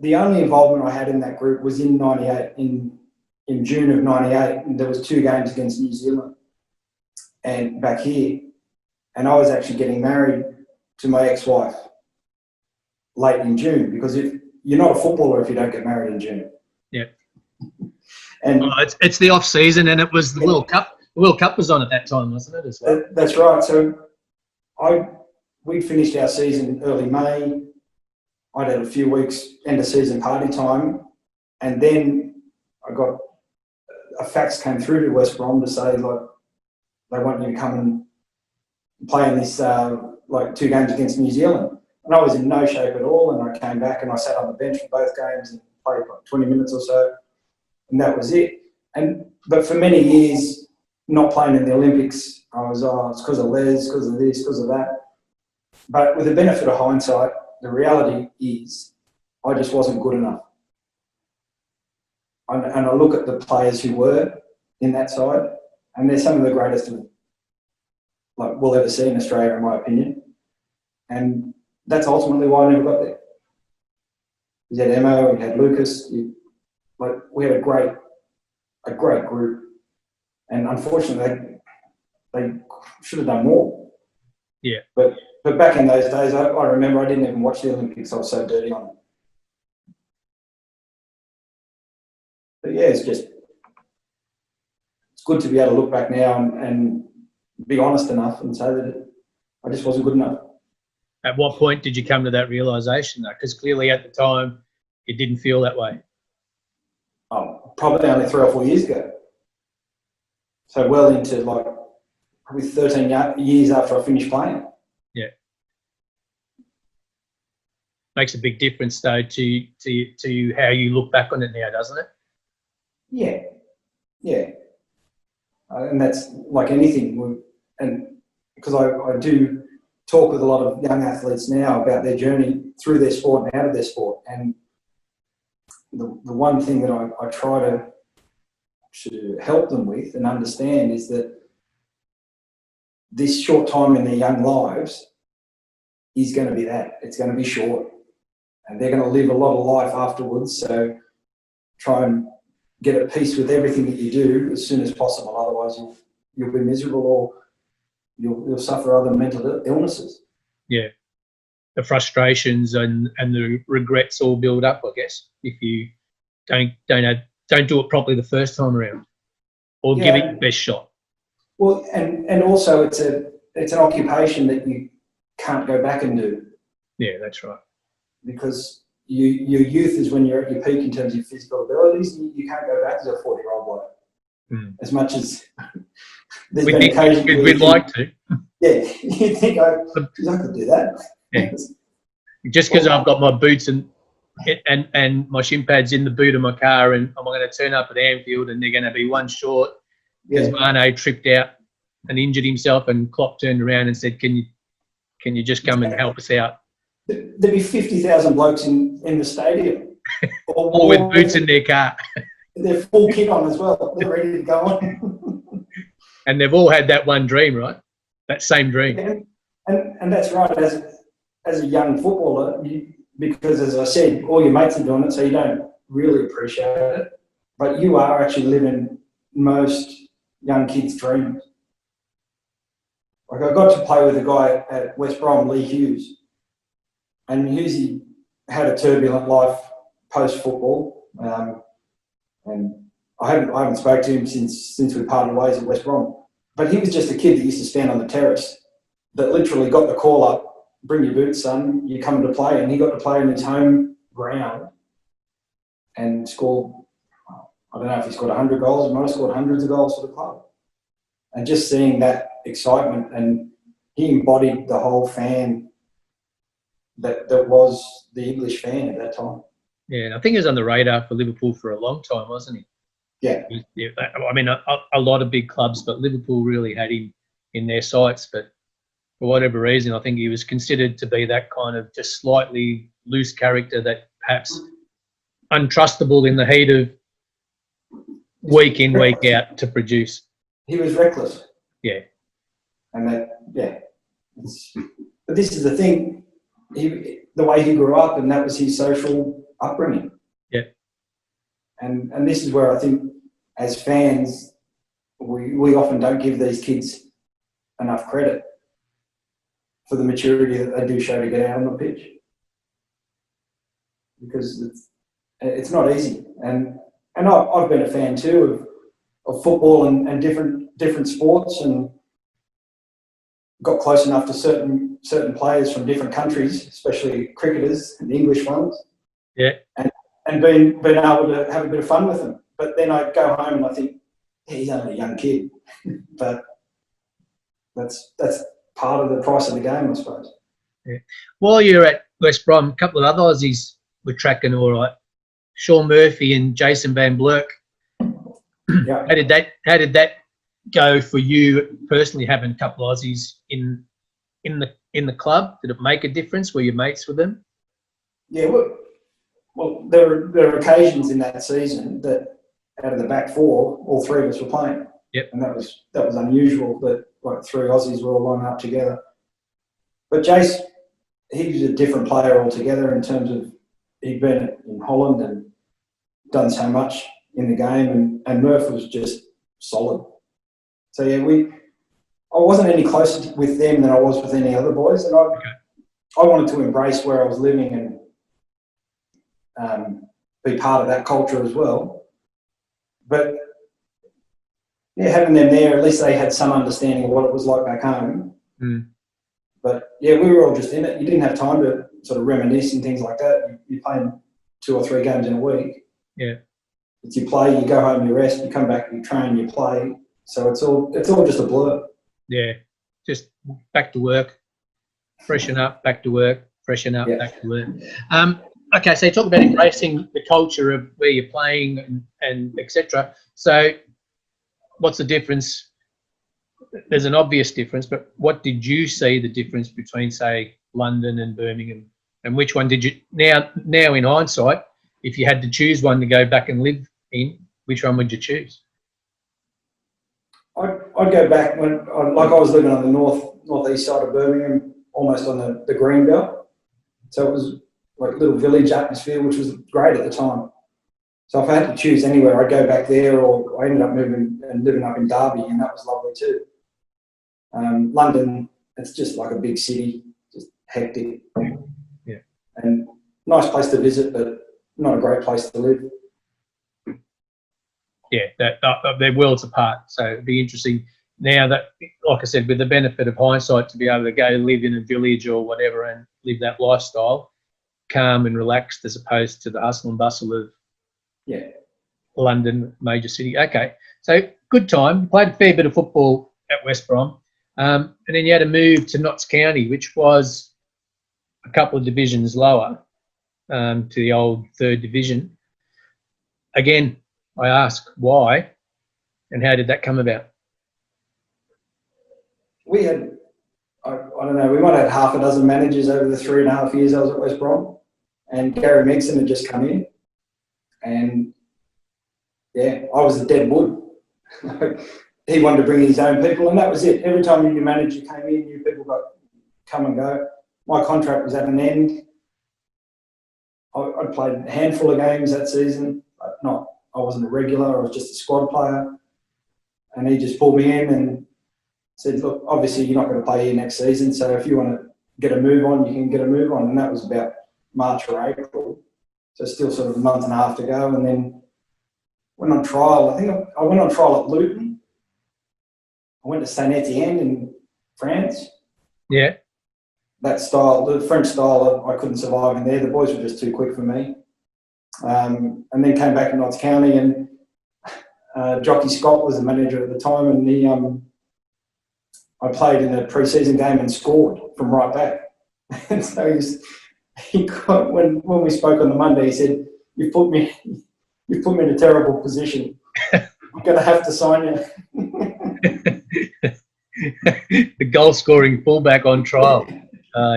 The only involvement I had in that group was in 98, in June of 98, and there was 2 games against New Zealand and back here, and I was actually getting married to my ex-wife late in June, because if you're not a footballer if you don't get married in June. Yeah. And it's the off season, and it was the World Cup. The World Cup was on at that time, wasn't it, as well? That's right. So we'd finished our season early May. I'd had a few weeks end of season party time, and then I got a fax came through to West Brom to say, like, they want you to come and play in this 2 games against New Zealand. And I was in no shape at all, and I came back and I sat on the bench for both games and played like 20 minutes or so, and that was it. But for many years, not playing in the Olympics, I was, it's because of Les, because of this, because of that. But with the benefit of hindsight, the reality is I just wasn't good enough. And I look at the players who were in that side, and they're some of the greatest we'll ever see in Australia, in my opinion. And that's ultimately why I never got there. We had Emma, we had Lucas. We had a great group, and unfortunately, they should have done more. Yeah. But back in those days, I remember I didn't even watch the Olympics. I was so dirty on it. But yeah, it's good to be able to look back now and be honest enough and say that I just wasn't good enough. At what point did you come to that realisation, though? Because clearly at the time, it didn't feel that way. Oh, probably only 3 or 4 years ago. So well into probably 13 years after I finished playing. Yeah. Makes a big difference, though, to how you look back on it now, doesn't it? Yeah. Yeah. And that's like anything. And because I do talk with a lot of young athletes now about their journey through their sport and out of their sport. And the one thing that I try to help them with and understand is that this short time in their young lives is going to be that. It's going to be short, and they're going to live a lot of life afterwards. So try and get at peace with everything that you do as soon as possible. Otherwise, you'll be miserable, or you'll suffer other mental illnesses. Yeah, the frustrations and the regrets all build up, I guess, if you don't do it properly the first time around, or give it your best shot. Well, and also it's an occupation that you can't go back and do. Yeah, that's right. Because your youth is when you're at your peak in terms of your physical abilities. You can't go back as a 40-year-old bloke. As much as there's been occasions we'd like to. Yeah, you think I could do that. Yeah. Just because I've got my boots and my shin pads in the boot of my car, and I'm going to turn up at Anfield and they're going to be one short because Mane tripped out and injured himself, and Klopp turned around and said, "Can you just come and help us out?" There'd be 50,000 blokes in the stadium, or with boots in their car. They're full kit on as well. They're ready to go on. And they've all had that one dream, right? That same dream. And that's right. As a young footballer, because as I said, all your mates are doing it, so you don't really appreciate it. But you are actually living most young kids' dreams. Like, I got to play with a guy at West Brom, Lee Hughes, and Hughesy had a turbulent life post football, and I haven't spoken to him since we parted ways at West Brom. But he was just a kid that used to stand on the terrace, that literally got the call up, "Bring your boots, son, you're coming to play," and he got to play in his home ground and scored. I don't know if he scored 100 goals, he might have scored hundreds of goals for the club. And just seeing that excitement, and he embodied the whole fan that was the English fan at that time. Yeah, and I think he was on the radar for Liverpool for a long time, wasn't he? Yeah. I mean, a lot of big clubs, but Liverpool really had him in their sights. But for whatever reason, I think he was considered to be that kind of just slightly loose character that perhaps untrustable in the heat of week in, week out to produce. He was reckless. Yeah. And but this is the thing, the way he grew up, and that was his social upbringing. Yeah. And this is where I think, as fans, we often don't give these kids enough credit for the maturity that they do show to get out on the pitch. Because it's not easy. And I've been a fan too of football and different sports, and got close enough to certain players from different countries, especially cricketers and the English ones. Yeah. And been able to have a bit of fun with them. But then I go home and I think, yeah, he's only a young kid. But that's part of the price of the game, I suppose. Yeah. While you're at West Brom, a couple of other Aussies were tracking all right. Sean Murphy and Jason Van Blerk. Yeah. How did that go for you personally, having a couple of Aussies in the club? Did it make a difference? Were you mates with them? Yeah, well, there were occasions in that season that out of the back four, all three of us were playing. Yep. And that was unusual that like three Aussies were all lined up together. But Jace, he was a different player altogether in terms of he'd been in Holland and done so much in the game, and Murph was just solid. So yeah, I wasn't any closer with them than I was with any other boys, and I wanted to embrace where I was living and be part of that culture as well. But yeah, having them there, at least they had some understanding of what it was like back home. Mm. But yeah, we were all just in it. You didn't have time to sort of reminisce and things like that. You're playing 2 or 3 games in a week. Yeah. It's you play, you go home, you rest, you come back, you train, you play. So it's all just a blur. Yeah. Just back to work, freshen up, back to work, freshen up, back to work. Okay, so you talk about embracing the culture of where you're playing and etc. So what's the difference? There's an obvious difference, but what did you see the difference between, say, London and Birmingham? And which one did you, now in hindsight, if you had to choose one to go back and live in, which one would you choose? I'd go back when, like I was living on the northeast side of Birmingham, almost on the green belt. So it was like a little village atmosphere, which was great at the time. So if I had to choose anywhere, I'd go back there, or I ended up moving and living up in Derby, and that was lovely too. London, it's just like a big city, just hectic. Yeah. And nice place to visit, but not a great place to live. Yeah, they're worlds apart. So it'd be interesting now that, like I said, with the benefit of hindsight, to be able to go live in a village or whatever and live that lifestyle, calm and relaxed, as opposed to the hustle and bustle of London, major city. Okay, so good time. You played a fair bit of football at West Brom, and then you had to move to Notts County, which was a couple of divisions lower, to the old third division. Again, I ask why, and how did that come about? We had, I don't know, we might have had half a dozen managers over the 3.5 years I was at West Brom, and Gary Megson had just come in, and yeah, I was a dead wood. He wanted to bring his own people, and that was it. Every time a new manager came in, new people got come and go. My contract was at an end. I played a handful of games that season, but I wasn't a regular. I was just a squad player, and he just pulled me in and said, "Look, obviously you're not going to play here next season, so if you want to get a move on, you can get a move on." And that was about March or April, so still sort of a month and a half to go. And then went on trial. I think I went on trial at Luton. I went to Saint Etienne in France. Yeah. That style, the French style, I couldn't survive in there. The boys were just too quick for me. And then came back to Notts County, and Jockey Scott was the manager at the time, and I played in a pre-season game and scored from right back. And so when we spoke on the Monday, he said, "You've put me in a terrible position. I'm going to have to sign you." The goal-scoring fullback on trial.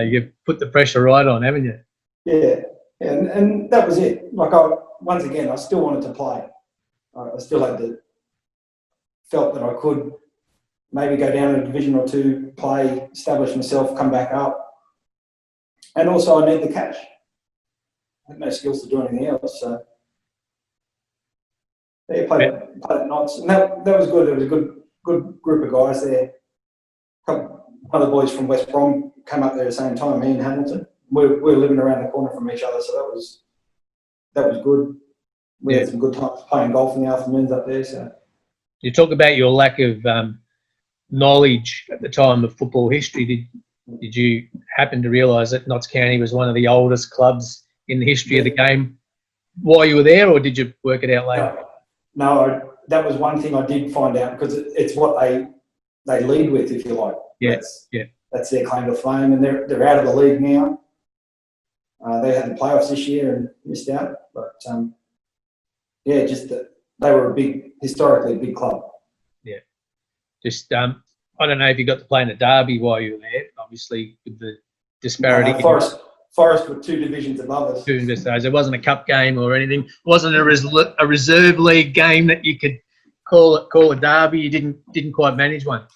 You've put the pressure right on, haven't you? Yeah, and that was it. Like once again, I still wanted to play. I still felt that I could maybe go down a division or two, play, establish myself, come back up. And also I need the cash. I had no skills to do anything else. So yeah, played at Notts, and that was good. It was a good group of guys there. One of the boys from West Brom came up there at the same time, me and Hamilton. We were living around the corner from each other, so that was good. We had some good times playing golf in the afternoons up there. So you talk about your lack of knowledge at the time of football history. Did you happen to realise that Notts County was one of the oldest clubs in the history of the game while you were there, or did you work it out later? No, that was one thing I did find out, because it's what they lead with, if you like. That's their claim to fame, and they're out of the league now. They had the playoffs this year and missed out, but just that they were historically a big club. Yeah, just I don't know if you got to play in a derby while you were there. Obviously, with the disparity. Forest were 2 divisions above us. It wasn't a cup game or anything. It wasn't a reserve league game that you could call a derby. You didn't quite manage one.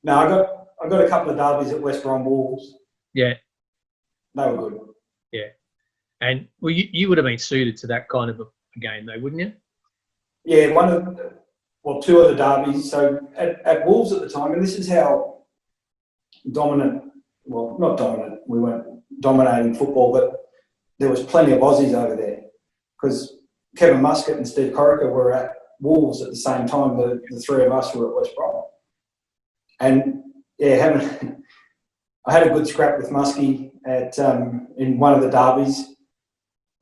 No, I got a couple of derbies at West Brom Wolves. Yeah, they were good. Yeah, and well, you would have been suited to that kind of a game, though, wouldn't you? Yeah, 2 of the derbies. So at Wolves at the time, and this is how dominant. Well, not dominant. We weren't dominating football, but there was plenty of Aussies over there, because Kevin Muscat and Steve Corica were at Wolves at the same time. The 3 of us were at West Brom. And yeah, I had a good scrap with Muskie in one of the derbies,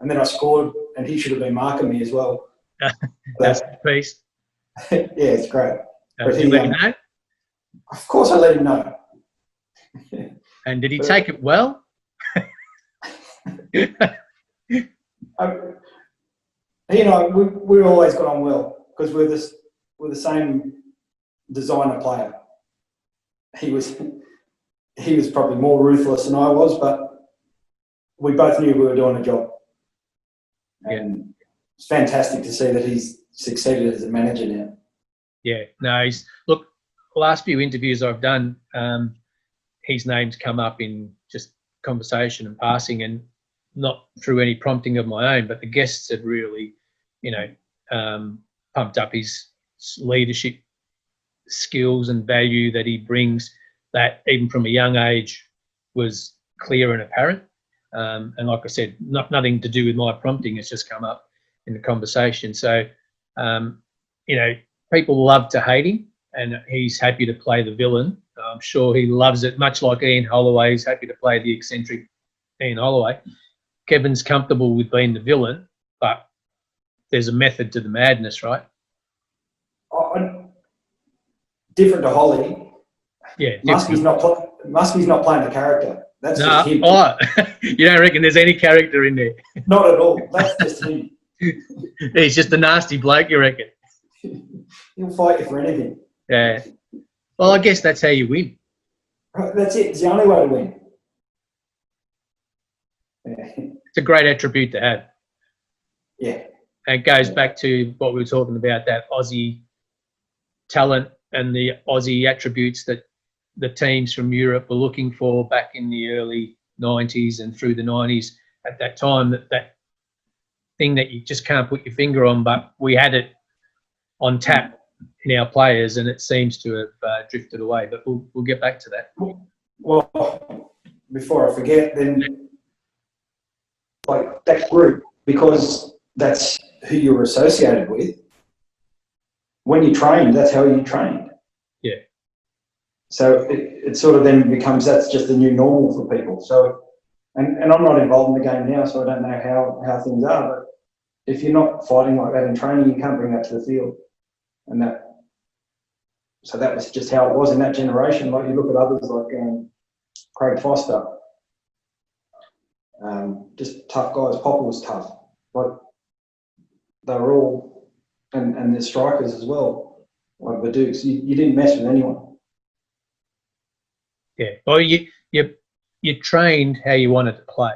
and then I scored, and he should have been marking me as well. That's the piece. Yeah, it's great. Did he let you know? Of course, I let him know. And did he take it well? He and I, we always got on well, because we're the same designer player. He was probably more ruthless than I was, but we both knew we were doing a job. And it's fantastic to see that he's succeeded as a manager now. Yeah, no, look, the last few interviews I've done, his name's come up in just conversation and passing, and not through any prompting of my own, but the guests have really, pumped up his leadership skills and value that he brings, that even from a young age was clear and apparent. And like I said, nothing to do with my prompting, it's just come up in the conversation. So, people love to hate him, and he's happy to play the villain. I'm sure he loves it, much like Ian Holloway is happy to play the eccentric Ian Holloway. Kevin's comfortable with being the villain, but there's a method to the madness, right? Different to Holly. Yeah. Muskie's not playing the character. That's just him. Oh, you don't reckon there's any character in there? Not at all. That's just him. He's just a nasty bloke, you reckon? He'll fight you for anything. Yeah. Well, I guess that's how you win. Right, that's it. It's the only way to win. Yeah. It's a great attribute to have. Yeah. And it goes back to what we were talking about, that Aussie talent and the Aussie attributes that the teams from Europe were looking for back in the early 90s and through the 90s. At that time, that thing that you just can't put your finger on, but we had it on tap in our players, and it seems to have drifted away. But we'll get back to that. Well, before I forget, then like that group, because that's who you're associated with. When you trained, that's how you trained. Yeah. So it sort of then becomes, that's just the new normal for people. So, and I'm not involved in the game now, so I don't know how things are. But if you're not fighting like that in training, you can't bring that to the field. And so that was just how it was in that generation. Like you look at others like Craig Foster, just tough guys. Popper was tough. Like they were all, and the strikers as well, like the Dukes. You didn't mess with anyone. Yeah. Well, you trained how you wanted to play,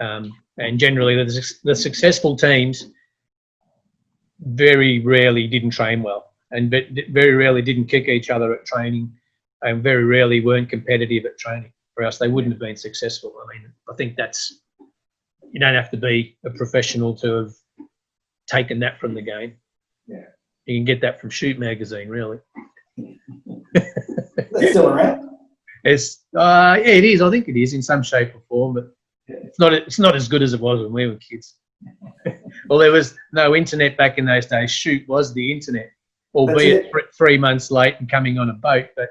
and generally the successful teams very rarely didn't train well, and very rarely didn't kick each other at training, and very rarely weren't competitive at training, or else they wouldn't have been successful. I mean, I think you don't have to be a professional to have taken that from the game. Yeah. You can get that from Shoot magazine, really. That's still around? Yeah, it is. I think it is in some shape or form, but it's not as good as it was when we were kids. Well, there was no internet back in those days. Shoot was the internet, albeit 3 months late and coming on a boat, but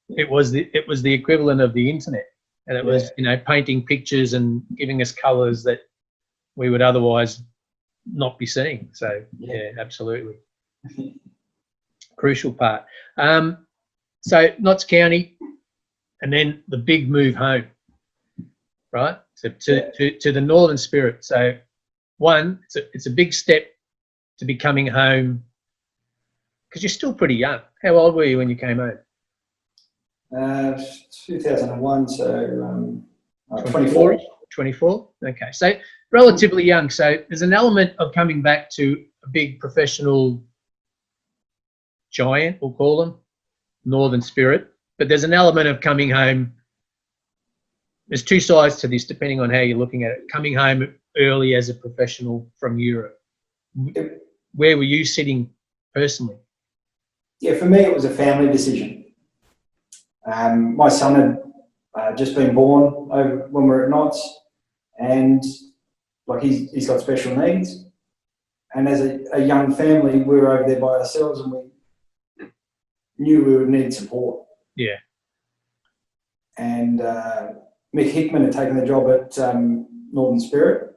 it was the equivalent of the internet, and it was painting pictures and giving us colours that we would otherwise not be seeing. So yeah, absolutely. Crucial part. So Notts County, and then the big move home, right? So to the Northern Spirit. So it's a big step to be coming home, because you're still pretty young. How old were you when you came home? 2001, so 24. 24? Okay, so relatively young. So there's an element of coming back to a big professional giant, we'll call them, Northern Spirit. But there's an element of coming home. There's two sides to this, depending on how you're looking at it. Coming home early as a professional from Europe. Where were you sitting personally? Yeah, for me, it was a family decision. My son had just been born when we were at Notts, and like he's got special needs. And as a young family, we were over there by ourselves, and we knew we would need support. Yeah. And Mick Hickman had taken the job at Northern Spirit,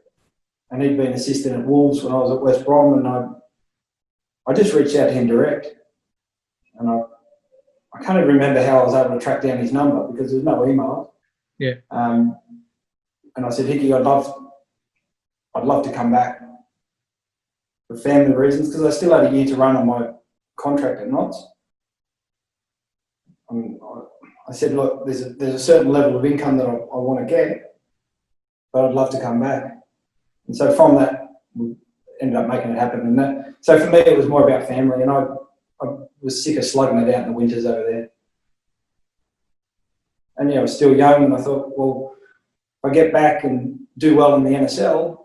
and he'd been assistant at Wolves when I was at West Brom, and I just reached out to him direct, and I can't even remember how I was able to track down his number because there was no email. Yeah. And I said, Hickey, I'd love to come back for family reasons, because I still had a year to run on my contract at Notts. I said, look, there's a certain level of income that I want to get, but I'd love to come back. And so from that, we ended up making it happen. And that, so for me, it was more about family, and I was sick of slugging it out in the winters over there. And I was still young, and I thought, well, if I get back and do well in the NSL,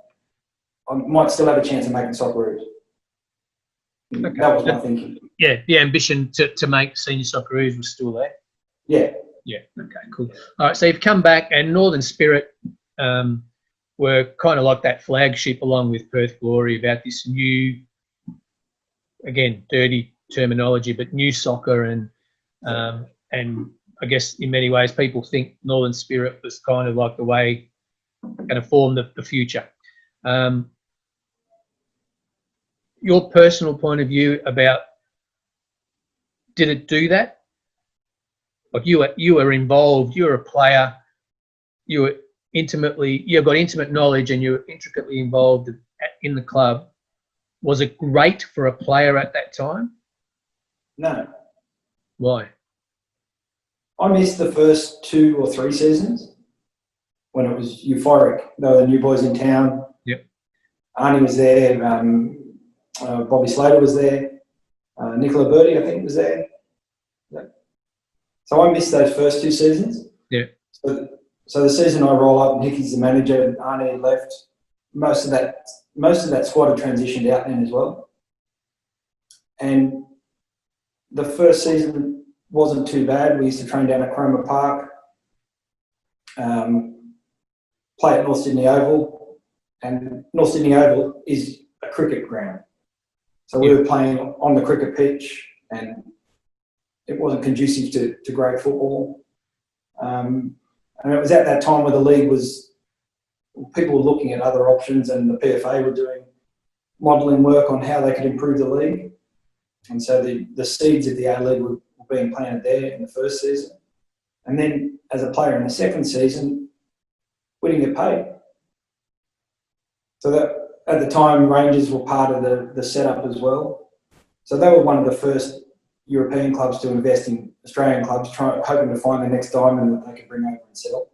I might still have a chance of making Socceroos. Okay. That was my thinking. Yeah, the ambition to make senior Socceroos was still there. Yeah. Yeah. Okay. Cool. All right. So you've come back, and Northern Spirit were kind of like that flagship, along with Perth Glory, about this new, again, dirty terminology, but new soccer, and I guess in many ways people think Northern Spirit was kind of like the way going to form the future. Your personal point of view about, did it do that? Like you were involved, you were a player, you've got intimate knowledge, and you're intricately involved in the club. Was it great for a player at that time? No. Why? I missed the first 2 or 3 seasons when it was euphoric. There were the new boys in town. Yep. Arnie was there. Bobby Slater was there. Nicola Berti, I think, was there. Yep. So I missed those first 2 seasons. Yeah. So the season I roll up, Nicky's the manager, Arnie had left. Most of that squad had transitioned out then as well. And the first season wasn't too bad. We used to train down at Cromer Park, play at North Sydney Oval, and North Sydney Oval is a cricket ground. So we were playing on the cricket pitch, and it wasn't conducive to great football. And it was at that time where the league was, people were looking at other options, and the PFA were doing modelling work on how they could improve the league. And so the seeds of the A-League were being planted there in the first season. And then as a player in the second season, we didn't get paid. So that at the time, Rangers were part of the setup as well. So they were one of the first European clubs to invest in Australian clubs, hoping to find the next diamond that they could bring over and sell.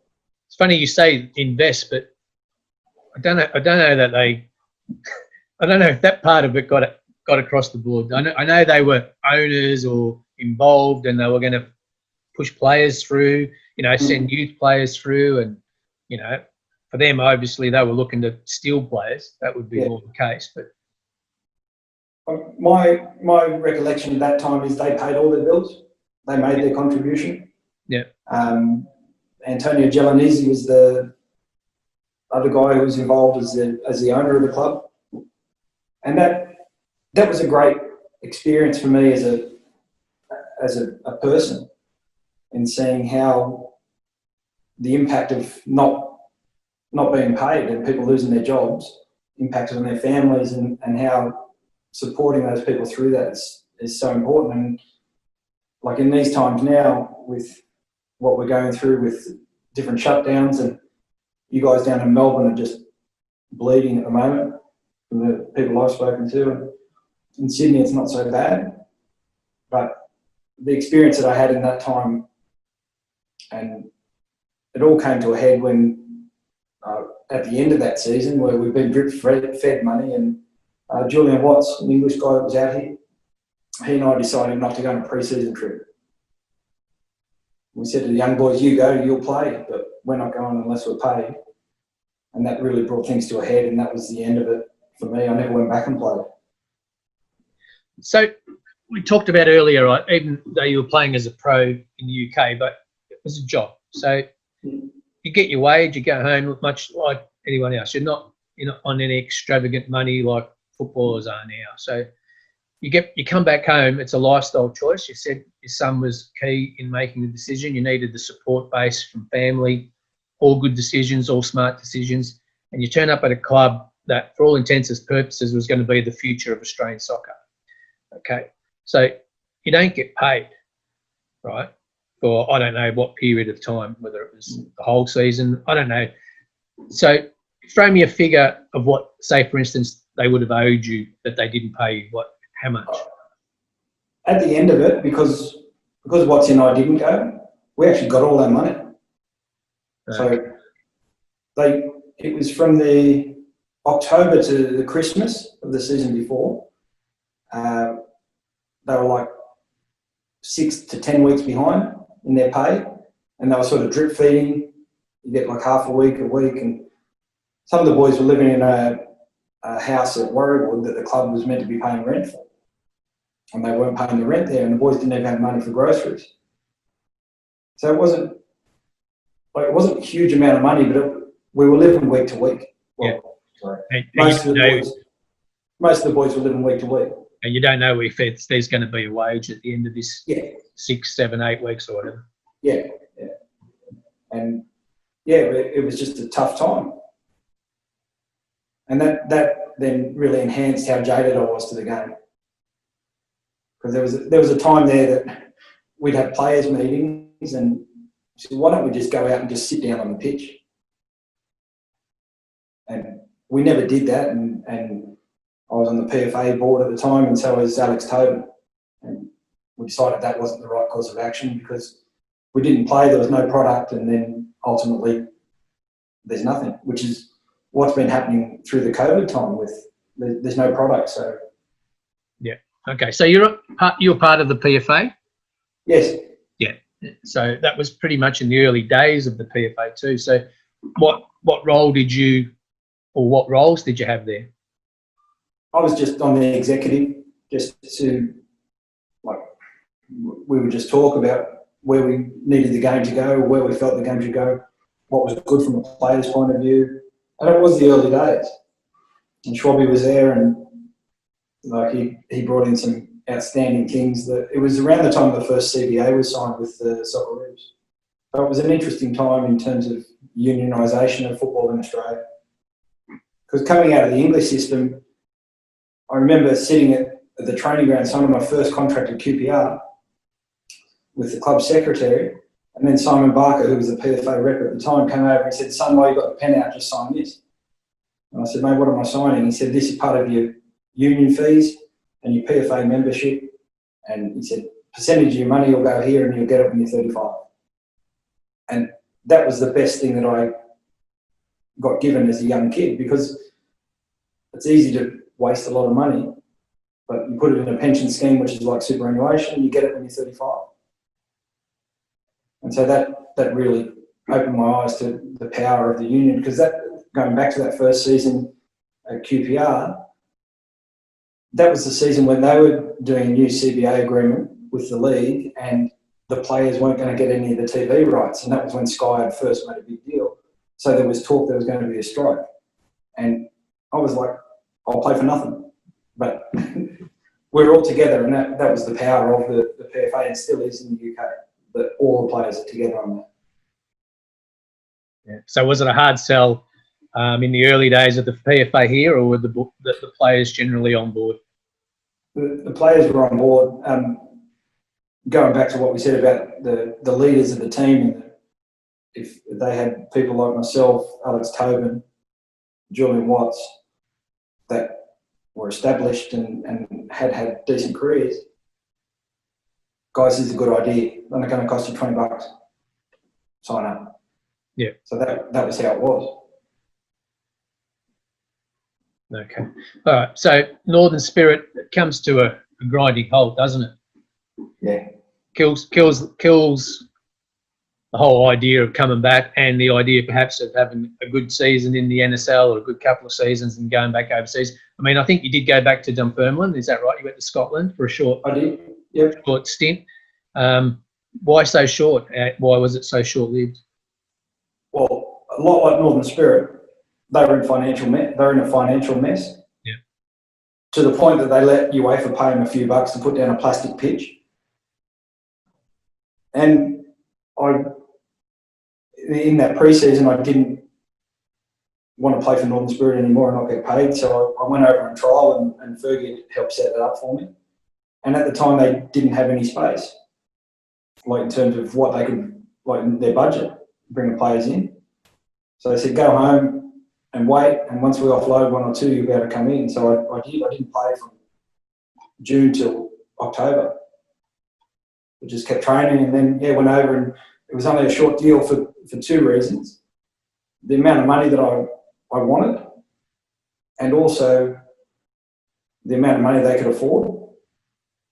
It's funny you say invest, but I don't know that I don't know if that part of it got across the board. I know they were owners or involved, and they were going to push players through, send youth players through, and for them, obviously they were looking to steal players. That would be more the case. But my recollection at that time is they paid all their bills. They made their contribution. Yeah. Antonio Gelanese was the other guy who was involved as the owner of the club, and that was a great experience for me as a person, in seeing how the impact of not being paid and people losing their jobs impacted on their families, and how supporting those people through that is so important. And like in these times now, with what we're going through with different shutdowns, and you guys down in Melbourne are just bleeding at the moment from the people I've spoken to. And in Sydney, it's not so bad, but the experience that I had in that time, and it all came to a head when at the end of that season, where we've been drip fed money, and Julian Watts, an English guy that was out here, he and I decided not to go on a pre-season trip. We said to the young boys, you go, you'll play, but we're not going unless we're paid. And that really brought things to a head, and that was the end of it for me. I never went back and played. So we talked about earlier, right, even though you were playing as a pro in the UK, but it was a job. So you get your wage, you go home, much like anyone else. You're not on any extravagant money like footballers are now. So you come back home, it's a lifestyle choice. You said your son was key in making the decision. You needed the support base from family, all good decisions, all smart decisions. And you turn up at a club that, for all intents and purposes, was going to be the future of Australian soccer. Okay, so you don't get paid, right, for I don't know what period of time, whether it was the whole season, I don't know. So throw me a figure of what, say, for instance, they would have owed you that they didn't pay you. How much? At the end of it, because Watts and I didn't go, we actually got all that money. Okay. So it was from the October to the Christmas of the season before, they were like 6 to 10 weeks behind in their pay, and they were sort of drip feeding. You get like half a week, and some of the boys were living in a house at Warriewood that the club was meant to be paying rent for, and they weren't paying the rent there, and the boys didn't even have money for groceries. So it wasn't a huge amount of money, but we were living week to week. Well, sorry. Most of the boys were living week to week. And you don't know if there's going to be a wage at the end of this 6, 7, 8 weeks or whatever. Yeah. And it was just a tough time. And that then really enhanced how jaded I was to the game. Because there was a time there that we'd have players meetings and said, why don't we just go out and just sit down on the pitch? And we never did that, and I was on the PFA board at the time, and so was Alex Tobin. And we decided that wasn't the right course of action because we didn't play, there was no product, and then ultimately there's nothing, which is what's been happening through the COVID time with there's no product. So yeah, okay. So you're part of the PFA? Yes. Yeah. So that was pretty much in the early days of the PFA too. So what role did you, or what roles did you have there? I was just on the executive, just to, like, we would just talk about where we needed the game to go, where we felt the game should go, what was good from a player's point of view. And it was the early days. And Schwabby was there, and like he brought in some outstanding things. That it was around the time the first CBA was signed with the Socceroos. So it was an interesting time in terms of unionisation of football in Australia. Because coming out of the English system, I remember sitting at the training ground signing my first contract at QPR with the club secretary, and then Simon Barker, who was the PFA rep at the time, came over and said, "Son, while you got the pen out, just sign this." And I said, "Mate, what am I signing?" He said, "This is part of your union fees and your PFA membership." And he said, "Percentage of your money will go here and you'll get it when you're 35. And that was the best thing that I got given as a young kid, because it's easy to waste a lot of money, but you put it in a pension scheme, which is like superannuation, you get it when you're 35. And so that really opened my eyes to the power of the union, because that, going back to that first season at QPR, that was the season when they were doing a new CBA agreement with the league, and the players weren't going to get any of the TV rights, and that was when Sky had first made a big deal. So there was talk there was going to be a strike, and I was like, I'll play for nothing. But we're all together, and that was the power of the PFA, and still is in the UK, that all the players are together on that. Yeah. So was it a hard sell in the early days of the PFA here, or were the players generally on board? The players were on board. Going back to what we said about the leaders of the team, if they had people like myself, Alex Tobin, Julian Watts, that were established and had decent careers, guys, this is a good idea. They're not going to cost you $20. Sign up. Yeah. So that was how it was. Okay. All right. So Northern Spirit comes to a grinding halt, doesn't it? Yeah. Kills the whole idea of coming back, and the idea perhaps of having a good season in the NSL or a good couple of seasons and going back overseas. I mean, I think you did go back to Dunfermline, is that right? You went to Scotland for a short stint. Why so short? Why was it so short-lived? Well, a lot like Northern Spirit, they were in a financial mess. Yeah. To the point that they let UEFA pay them a few bucks to put down a plastic pitch. And in that pre-season, I didn't want to play for Northern Spirit anymore and not get paid. So I went over on trial, and Fergie helped set that up for me. And at the time, they didn't have any space, like in terms of what they could, like in their budget, bring the players in. So they said, go home and wait. And once we offload one or two, you'll be able to come in. So I did. I didn't play from June till October. I just kept training, and then, went over, and it was only a short deal for two reasons. The amount of money that I wanted, and also the amount of money they could afford.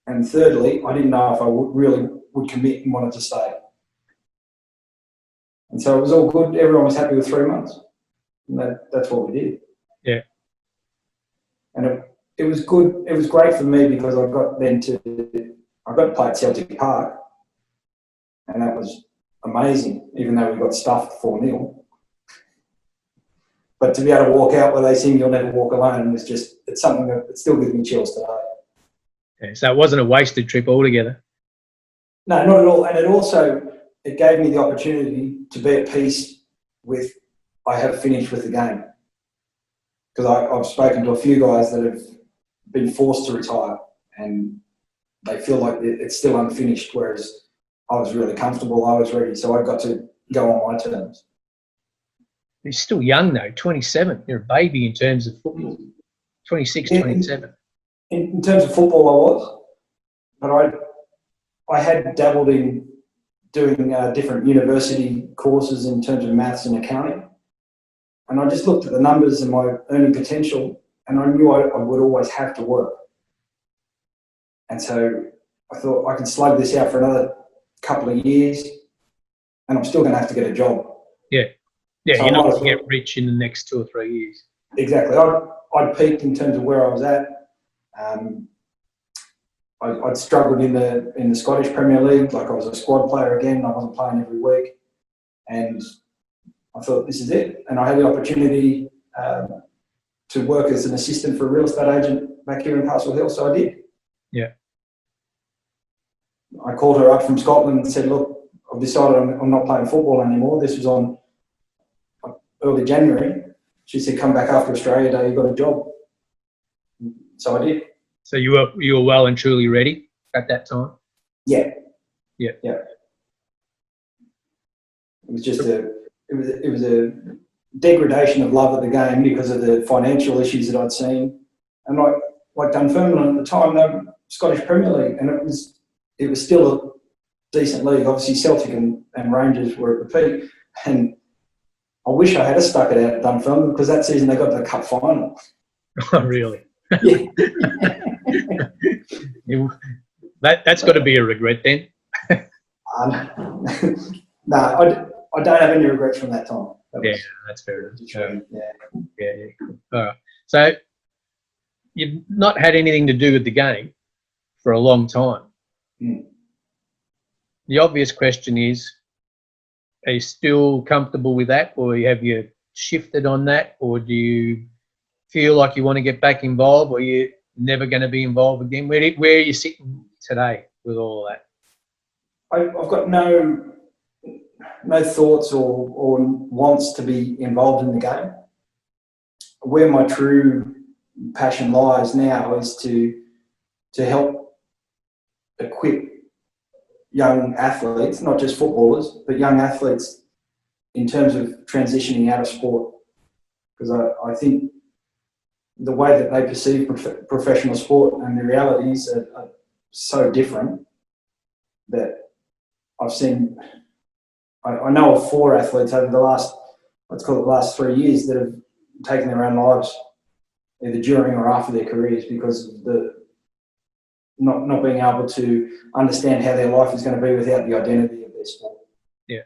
And thirdly, I didn't know if I would commit and wanted to stay. And so it was all good. Everyone was happy with 3 months. And that's what we did. Yeah. And it was good. It was great for me because I got to play at Celtic Park. And that was amazing, even though we got stuffed 4-0. But to be able to walk out where they sing "You'll Never Walk Alone" was it's something that it still gives me chills today. Yeah, so it wasn't a wasted trip altogether. No, not at all. And it gave me the opportunity to be at peace with, I have finished with the game. Because I've spoken to a few guys that have been forced to retire and they feel like it's still unfinished, whereas I was really comfortable, I was ready, so I got to go on my terms. You're still young though, 27. You're a baby in terms of football. 26, 27. In terms of football, I was. But I had dabbled in doing different university courses in terms of maths and accounting. And I just looked at the numbers and my earning potential, and I knew I would always have to work. And so I thought I can slug this out for another couple of years, and I'm still going to have to get a job. Yeah. Yeah, So you're not going to get rich in the next 2 or 3 years. Exactly. I'd peaked in terms of where I was at. I'd struggled in the Scottish Premier League. Like, I was a squad player again. I wasn't playing every week. And I thought, this is it. And I had the opportunity to work as an assistant for a real estate agent back here in Castle Hill, so I did. Yeah. I called her up from Scotland and said, look, I've decided I'm not playing football anymore. This was on early January. She said, come back after Australia Day, you've got a job. So I did. So you were well and truly ready at that time? Yeah. Yeah. Yeah. It was just it was a degradation of love of the game because of the financial issues that I'd seen. And like Dunfermline at the time, they were Scottish Premier League, and it was still a decent league. Obviously Celtic and Rangers were at the peak, and I wish I had stuck it out at Dunfermline because that season they got to the cup final. Oh, really? Yeah. That's got to be a regret then. No, I don't have any regrets from that time. That's fair enough. Yeah. Cool. All right. So you've not had anything to do with the game for a long time. Mm. The obvious question is, are you still comfortable with that, or have you shifted on that, or do you feel like you want to get back involved, or you're never going to be involved again? Where are you sitting today with all of that? I've got no thoughts or wants to be involved in the game. Where my true passion lies now is to help equip young athletes, not just footballers, but young athletes in terms of transitioning out of sport. Because I think the way that they perceive professional sport and the realities are so different that I've seen. I know of 4 athletes over the last 3 years that have taken their own lives either during or after their careers because of the not being able to understand how their life is going to be without the identity of their sport. Yeah.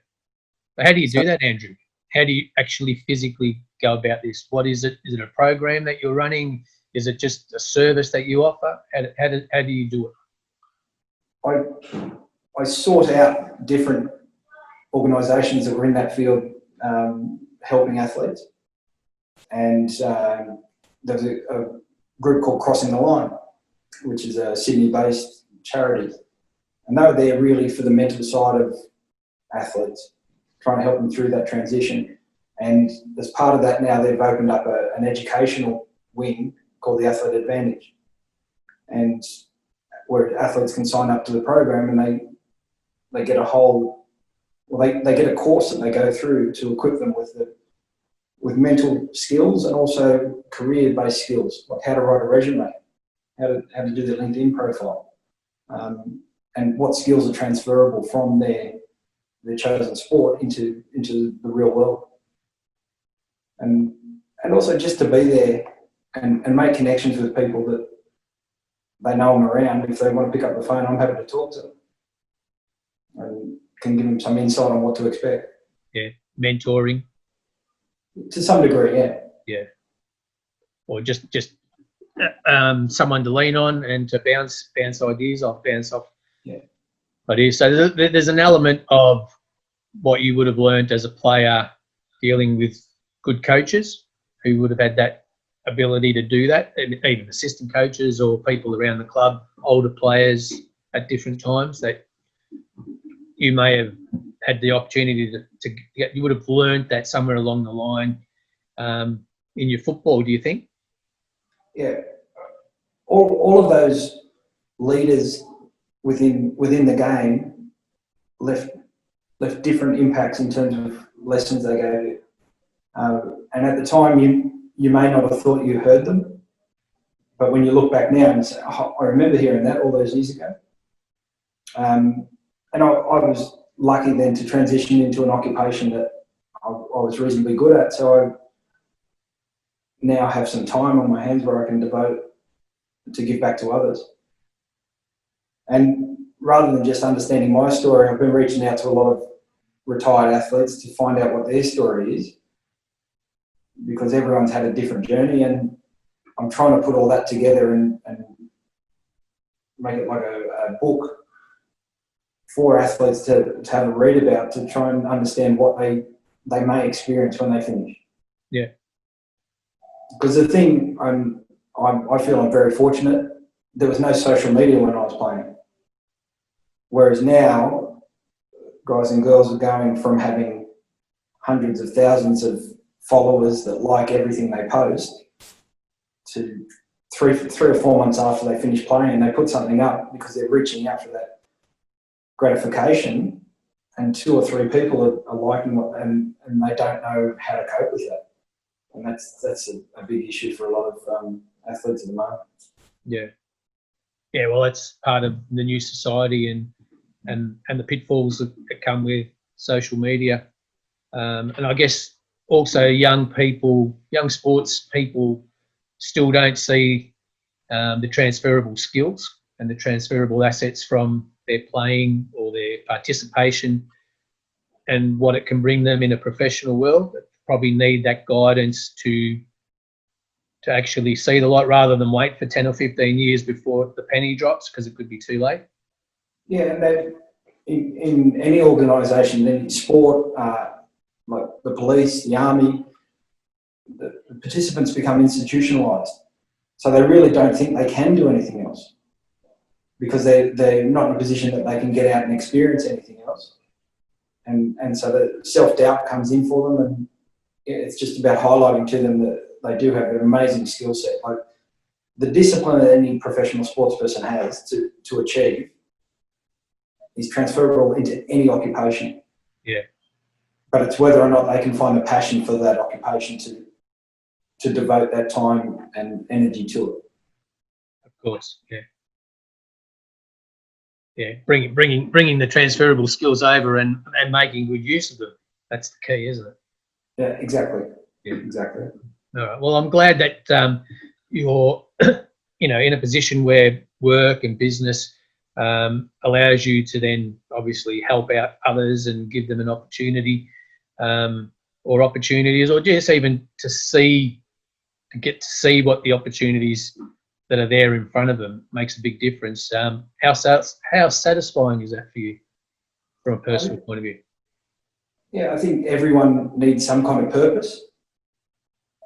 But how do you do that, Andrew? How do you actually physically go about this? What is it? Is it a program that you're running? Is it just a service that you offer? How do you do it? I sought out different organisations that were in that field helping athletes. And there was a group called Crossing the Line, which is a Sydney-based charity. And they were there really for the mental side of athletes, trying to help them through that transition. And as part of that now, they've opened up an educational wing called the Athlete Advantage. And where athletes can sign up to the program and they get they get a course that they go through to equip them with mental skills and also career-based skills, like how to write a resume, how to do their LinkedIn profile, and what skills are transferable from their chosen sport into the real world. And also just to be there and make connections with people that they know I'm around. If they want to pick up the phone, I'm happy to talk to them and can give them some insight on what to expect. Yeah, mentoring. To some degree, yeah. Yeah. Or just someone to lean on and to bounce ideas off, Yeah. ideas. So there's an element of what you would have learned as a player dealing with good coaches who would have had that ability to do that, even assistant coaches or people around the club, older players at different times that you may have had the opportunity to get. You would have learned that somewhere along the line in your football, do you think? Yeah. All of those leaders within the game left different impacts in terms of lessons they gave you. And at the time, you may not have thought you heard them, but when you look back now and say, oh, I remember hearing that all those years ago. And I was lucky then to transition into an occupation that I was reasonably good at, so I now have some time on my hands where I can devote to give back to others. And rather than just understanding my story, I've been reaching out to a lot of retired athletes to find out what their story is, because everyone's had a different journey, and I'm trying to put all that together and make it like a book for athletes to have a read about, to try and understand what they may experience when they finish. Yeah. Because the thing, I feel I'm very fortunate, there was no social media when I was playing. Whereas now, guys and girls are going from having hundreds of thousands of followers that like everything they post to three or 4 months after they finish playing and they put something up because they're reaching out for that gratification, and 2 or 3 people are liking what, and they don't know how to cope with that. And that's a big issue for a lot of athletes at the moment. Yeah. Yeah, well, that's part of the new society and the pitfalls that come with social media. And I guess also young sports people still don't see the transferable skills and the transferable assets from their playing or their participation and what it can bring them in a professional world. They probably need that guidance to actually see the light rather than wait for 10 or 15 years before the penny drops, because it could be too late. Yeah, and in any organisation, in sport, like the police, the army, the participants become institutionalised. So they really don't think they can do anything else because they're not in a position that they can get out and experience anything else. And so the self-doubt comes in for them, and it's just about highlighting to them that they do have an amazing skill set. Like the discipline that any professional sports person has to achieve is transferable into any occupation. Yeah. But it's whether or not they can find the passion for that occupation to devote that time and energy to it. Of course, yeah. Yeah, bringing the transferable skills over and making good use of them. That's the key, isn't it? Yeah, exactly. Yeah, exactly. All right. Well, I'm glad that you're, in a position where work and business allows you to then obviously help out others and give them an opportunity, or opportunities, or just even to get to see what the opportunities that are there in front of them makes a big difference. How satisfying is that for you from a personal point of view? Yeah, I think everyone needs some kind of purpose.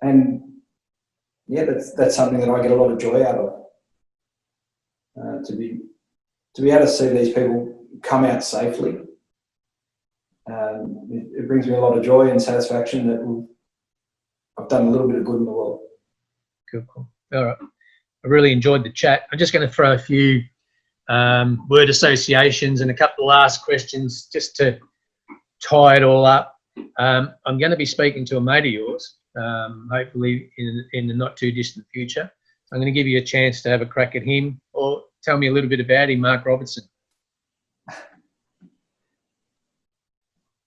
And yeah, that's something that I get a lot of joy out of. To be able to see these people come out safely, it brings me a lot of joy and satisfaction that I've done a little bit of good in the world. Cool. All right. I really enjoyed the chat. I'm just going to throw a few word associations and a couple of last questions just to tie it all up. I'm going to be speaking to a mate of yours, hopefully in the not too distant future. I'm going to give you a chance to have a crack at him, or tell me a little bit about him, Mark Robertson.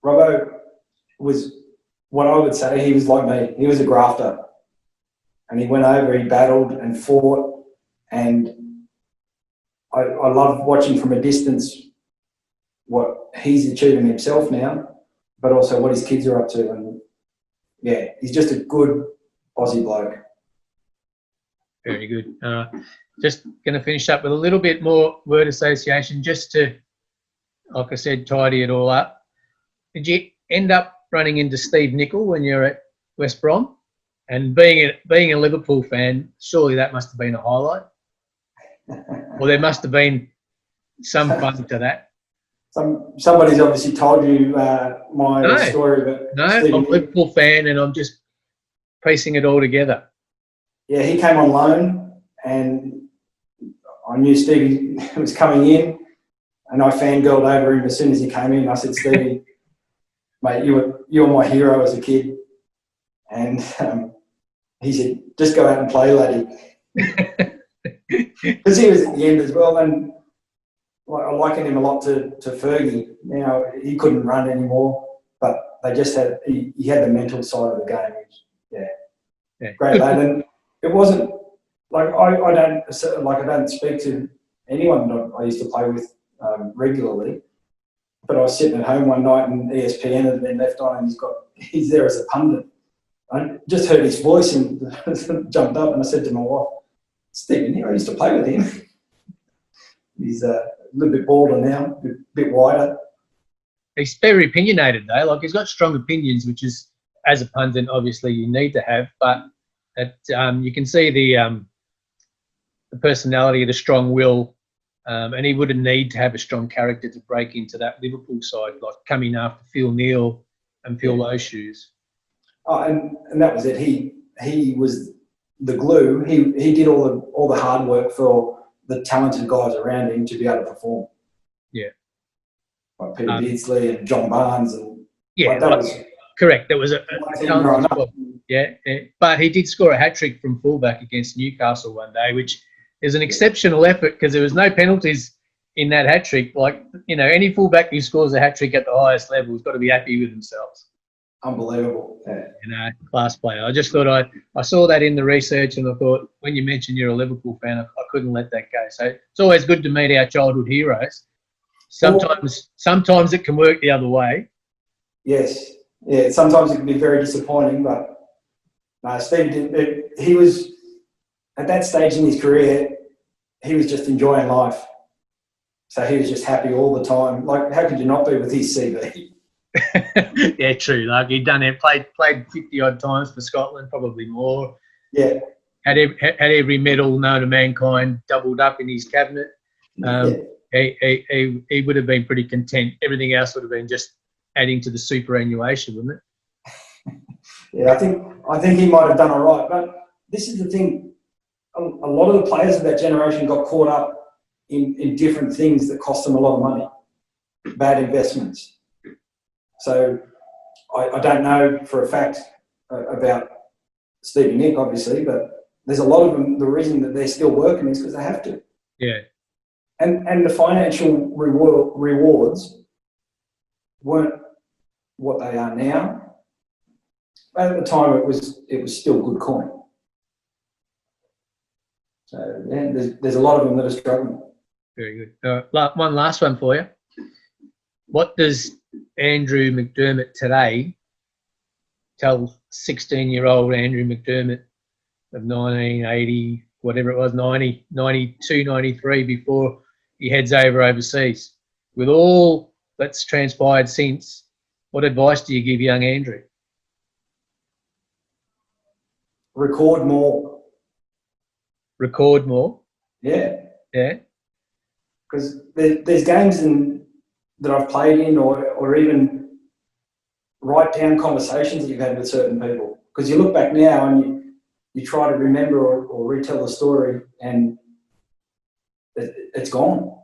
Robbo was what I would say, he was like me. He was a grafter. and he went over, he battled and fought, and I love watching from a distance what he's achieving himself now, but also what his kids are up to. And yeah, he's just a good Aussie bloke. Very good. Just going to finish up with a little bit more word association, just to, like I said, tidy it all up. Did you end up running into Steve Nicol when you're at West Brom? And being a Liverpool fan, surely that must have been a highlight. Well, there must have been some fun to that. Somebody's obviously told you my story. But no, I'm a Liverpool fan, and I'm just piecing it all together. Yeah, he came on loan, and I knew Stevie was coming in, and I fangirled over him as soon as he came in. I said, Stevie, mate, you were my hero as a kid. And he said, just go out and play, laddie. Because he was at the end as well, and I liken him a lot to Fergie. Now, he couldn't run anymore, but they just had he had the mental side of the game. Yeah. Great lad. And it wasn't like I don't speak to anyone that I used to play with regularly, but I was sitting at home one night and ESPN had been left on, and he's there as a pundit. I just heard his voice and jumped up, and I said to my wife, Stephen here, I used to play with him. He's a little bit balder now, a bit wider. He's very opinionated though. Like, he's got strong opinions, which is, as a pundit, obviously you need to have. But you can see the personality, the strong will, and he wouldn't need to have a strong character to break into that Liverpool side, like coming after Phil Neal and fill those shoes. Oh, and that was it. He was the glue. He did all the hard work for the talented guys around him to be able to perform. Yeah. Like Peter Beardsley and John Barnes. And correct. There was a but he did score a hat-trick from fullback against Newcastle one day, which is an exceptional effort because there was no penalties in that hat-trick. Like, any fullback who scores a hat-trick at the highest level has got to be happy with themselves. Unbelievable. Yeah. Class player. I just thought I saw that in the research, and I thought, when you mentioned you're a Liverpool fan, I couldn't let that go. So it's always good to meet our childhood heroes. Sometimes it can work the other way. Yes. Yeah, sometimes it can be very disappointing, but Steve he was, at that stage in his career, he was just enjoying life. So he was just happy all the time. Like, how could you not be with his CV? Yeah, true. Like, he'd done it, played 50 odd times for Scotland, probably more. Yeah. Had every medal known to mankind doubled up in his cabinet. He would have been pretty content. Everything else would have been just adding to the superannuation, wouldn't it? Yeah, I think he might have done all right. But this is the thing. A lot of the players of that generation got caught up in different things that cost them a lot of money. Bad investments. So I don't know for a fact about Stevie Nick, obviously, but there's a lot of them, the reason that they're still working is because they have to. Yeah. And the financial rewards weren't what they are now. At the time, it was still good coin. So yeah, there's a lot of them that are struggling. Very good. One last one for you. What does Andrew McDermott today tell 16-year-old Andrew McDermott of 1980, whatever it was, 90, 92, 93, before he heads overseas? With all that's transpired since, what advice do you give young Andrew? Record more. Record more? Yeah. Yeah. Because there's games that I've played in, or even write down conversations that you've had with certain people. Because you look back now and you try to remember or retell the story, and it's gone.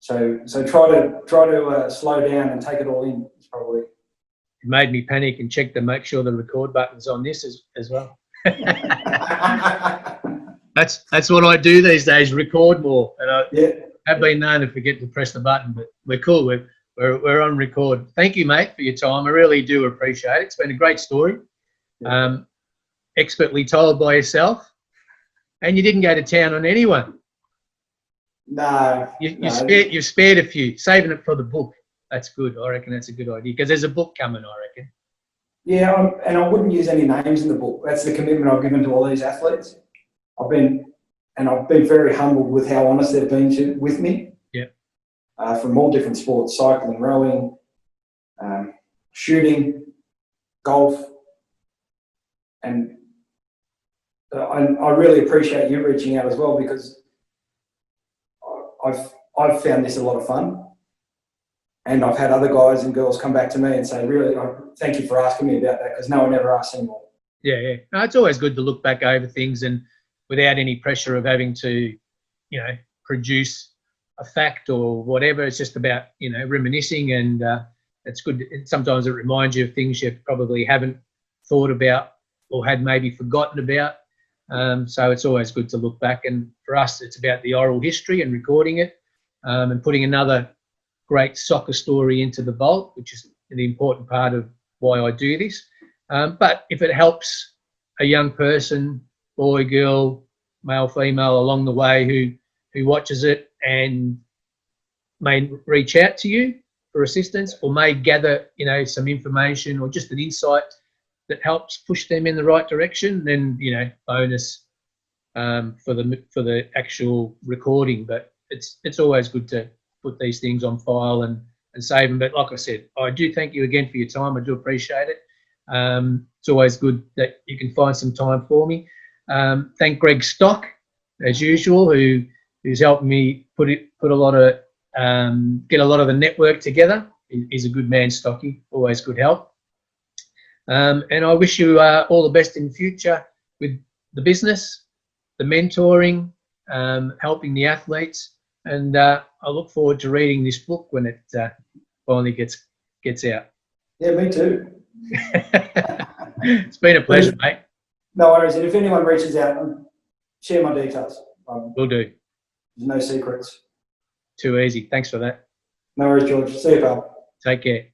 So try to slow down and take it all in. It's probably. It made me panic and check to make sure the record button's on this as well. That's what I do these days. Record more, and I have been known to forget to press the button. But we're cool. We're on record. Thank you, mate, for your time. I really do appreciate it. It's been a great story. expertly told by yourself, and you didn't go to town on anyone. No. You've spared a few, saving it for the book. That's good. I reckon that's a good idea because there's a book coming, I reckon. Yeah, and I wouldn't use any names in the book. That's the commitment I've given to all these athletes. I've been very humbled with how honest they've been with me. Yeah. From all different sports: cycling, rowing, shooting, golf, and I really appreciate you reaching out as well, because I've found this a lot of fun. And I've had other guys and girls come back to me and say, really, thank you for asking me about that, because no one ever asks anymore. Yeah. No, it's always good to look back over things and without any pressure of having to, produce a fact or whatever. It's just about, reminiscing, and it's good. Sometimes it reminds you of things you probably haven't thought about or had maybe forgotten about. So it's always good to look back. And for us, it's about the oral history and recording it, and putting another great soccer story into the vault, which is the important part of why I do this. But if it helps a young person, boy, girl, male, female, along the way who watches it and may reach out to you for assistance, or may gather, some information or just an insight that helps push them in the right direction, then, bonus for the actual recording. But it's always good to put these things on file and save them. But like I said, I do thank you again for your time. I do appreciate it. It's always good that you can find some time for me. Thank Greg Stock, as usual, who's helped me put a lot of get a lot of the network together. He's a good man, Stocky. Always good help. And I wish you all the best in future with the business, the mentoring, helping the athletes. And I look forward to reading this book when it finally gets out. Yeah, me too. It's been a pleasure, mate. No worries. And if anyone reaches out, share my details. Will do. There's no secrets. Too easy. Thanks for that. No worries, George. See you, pal. Take care.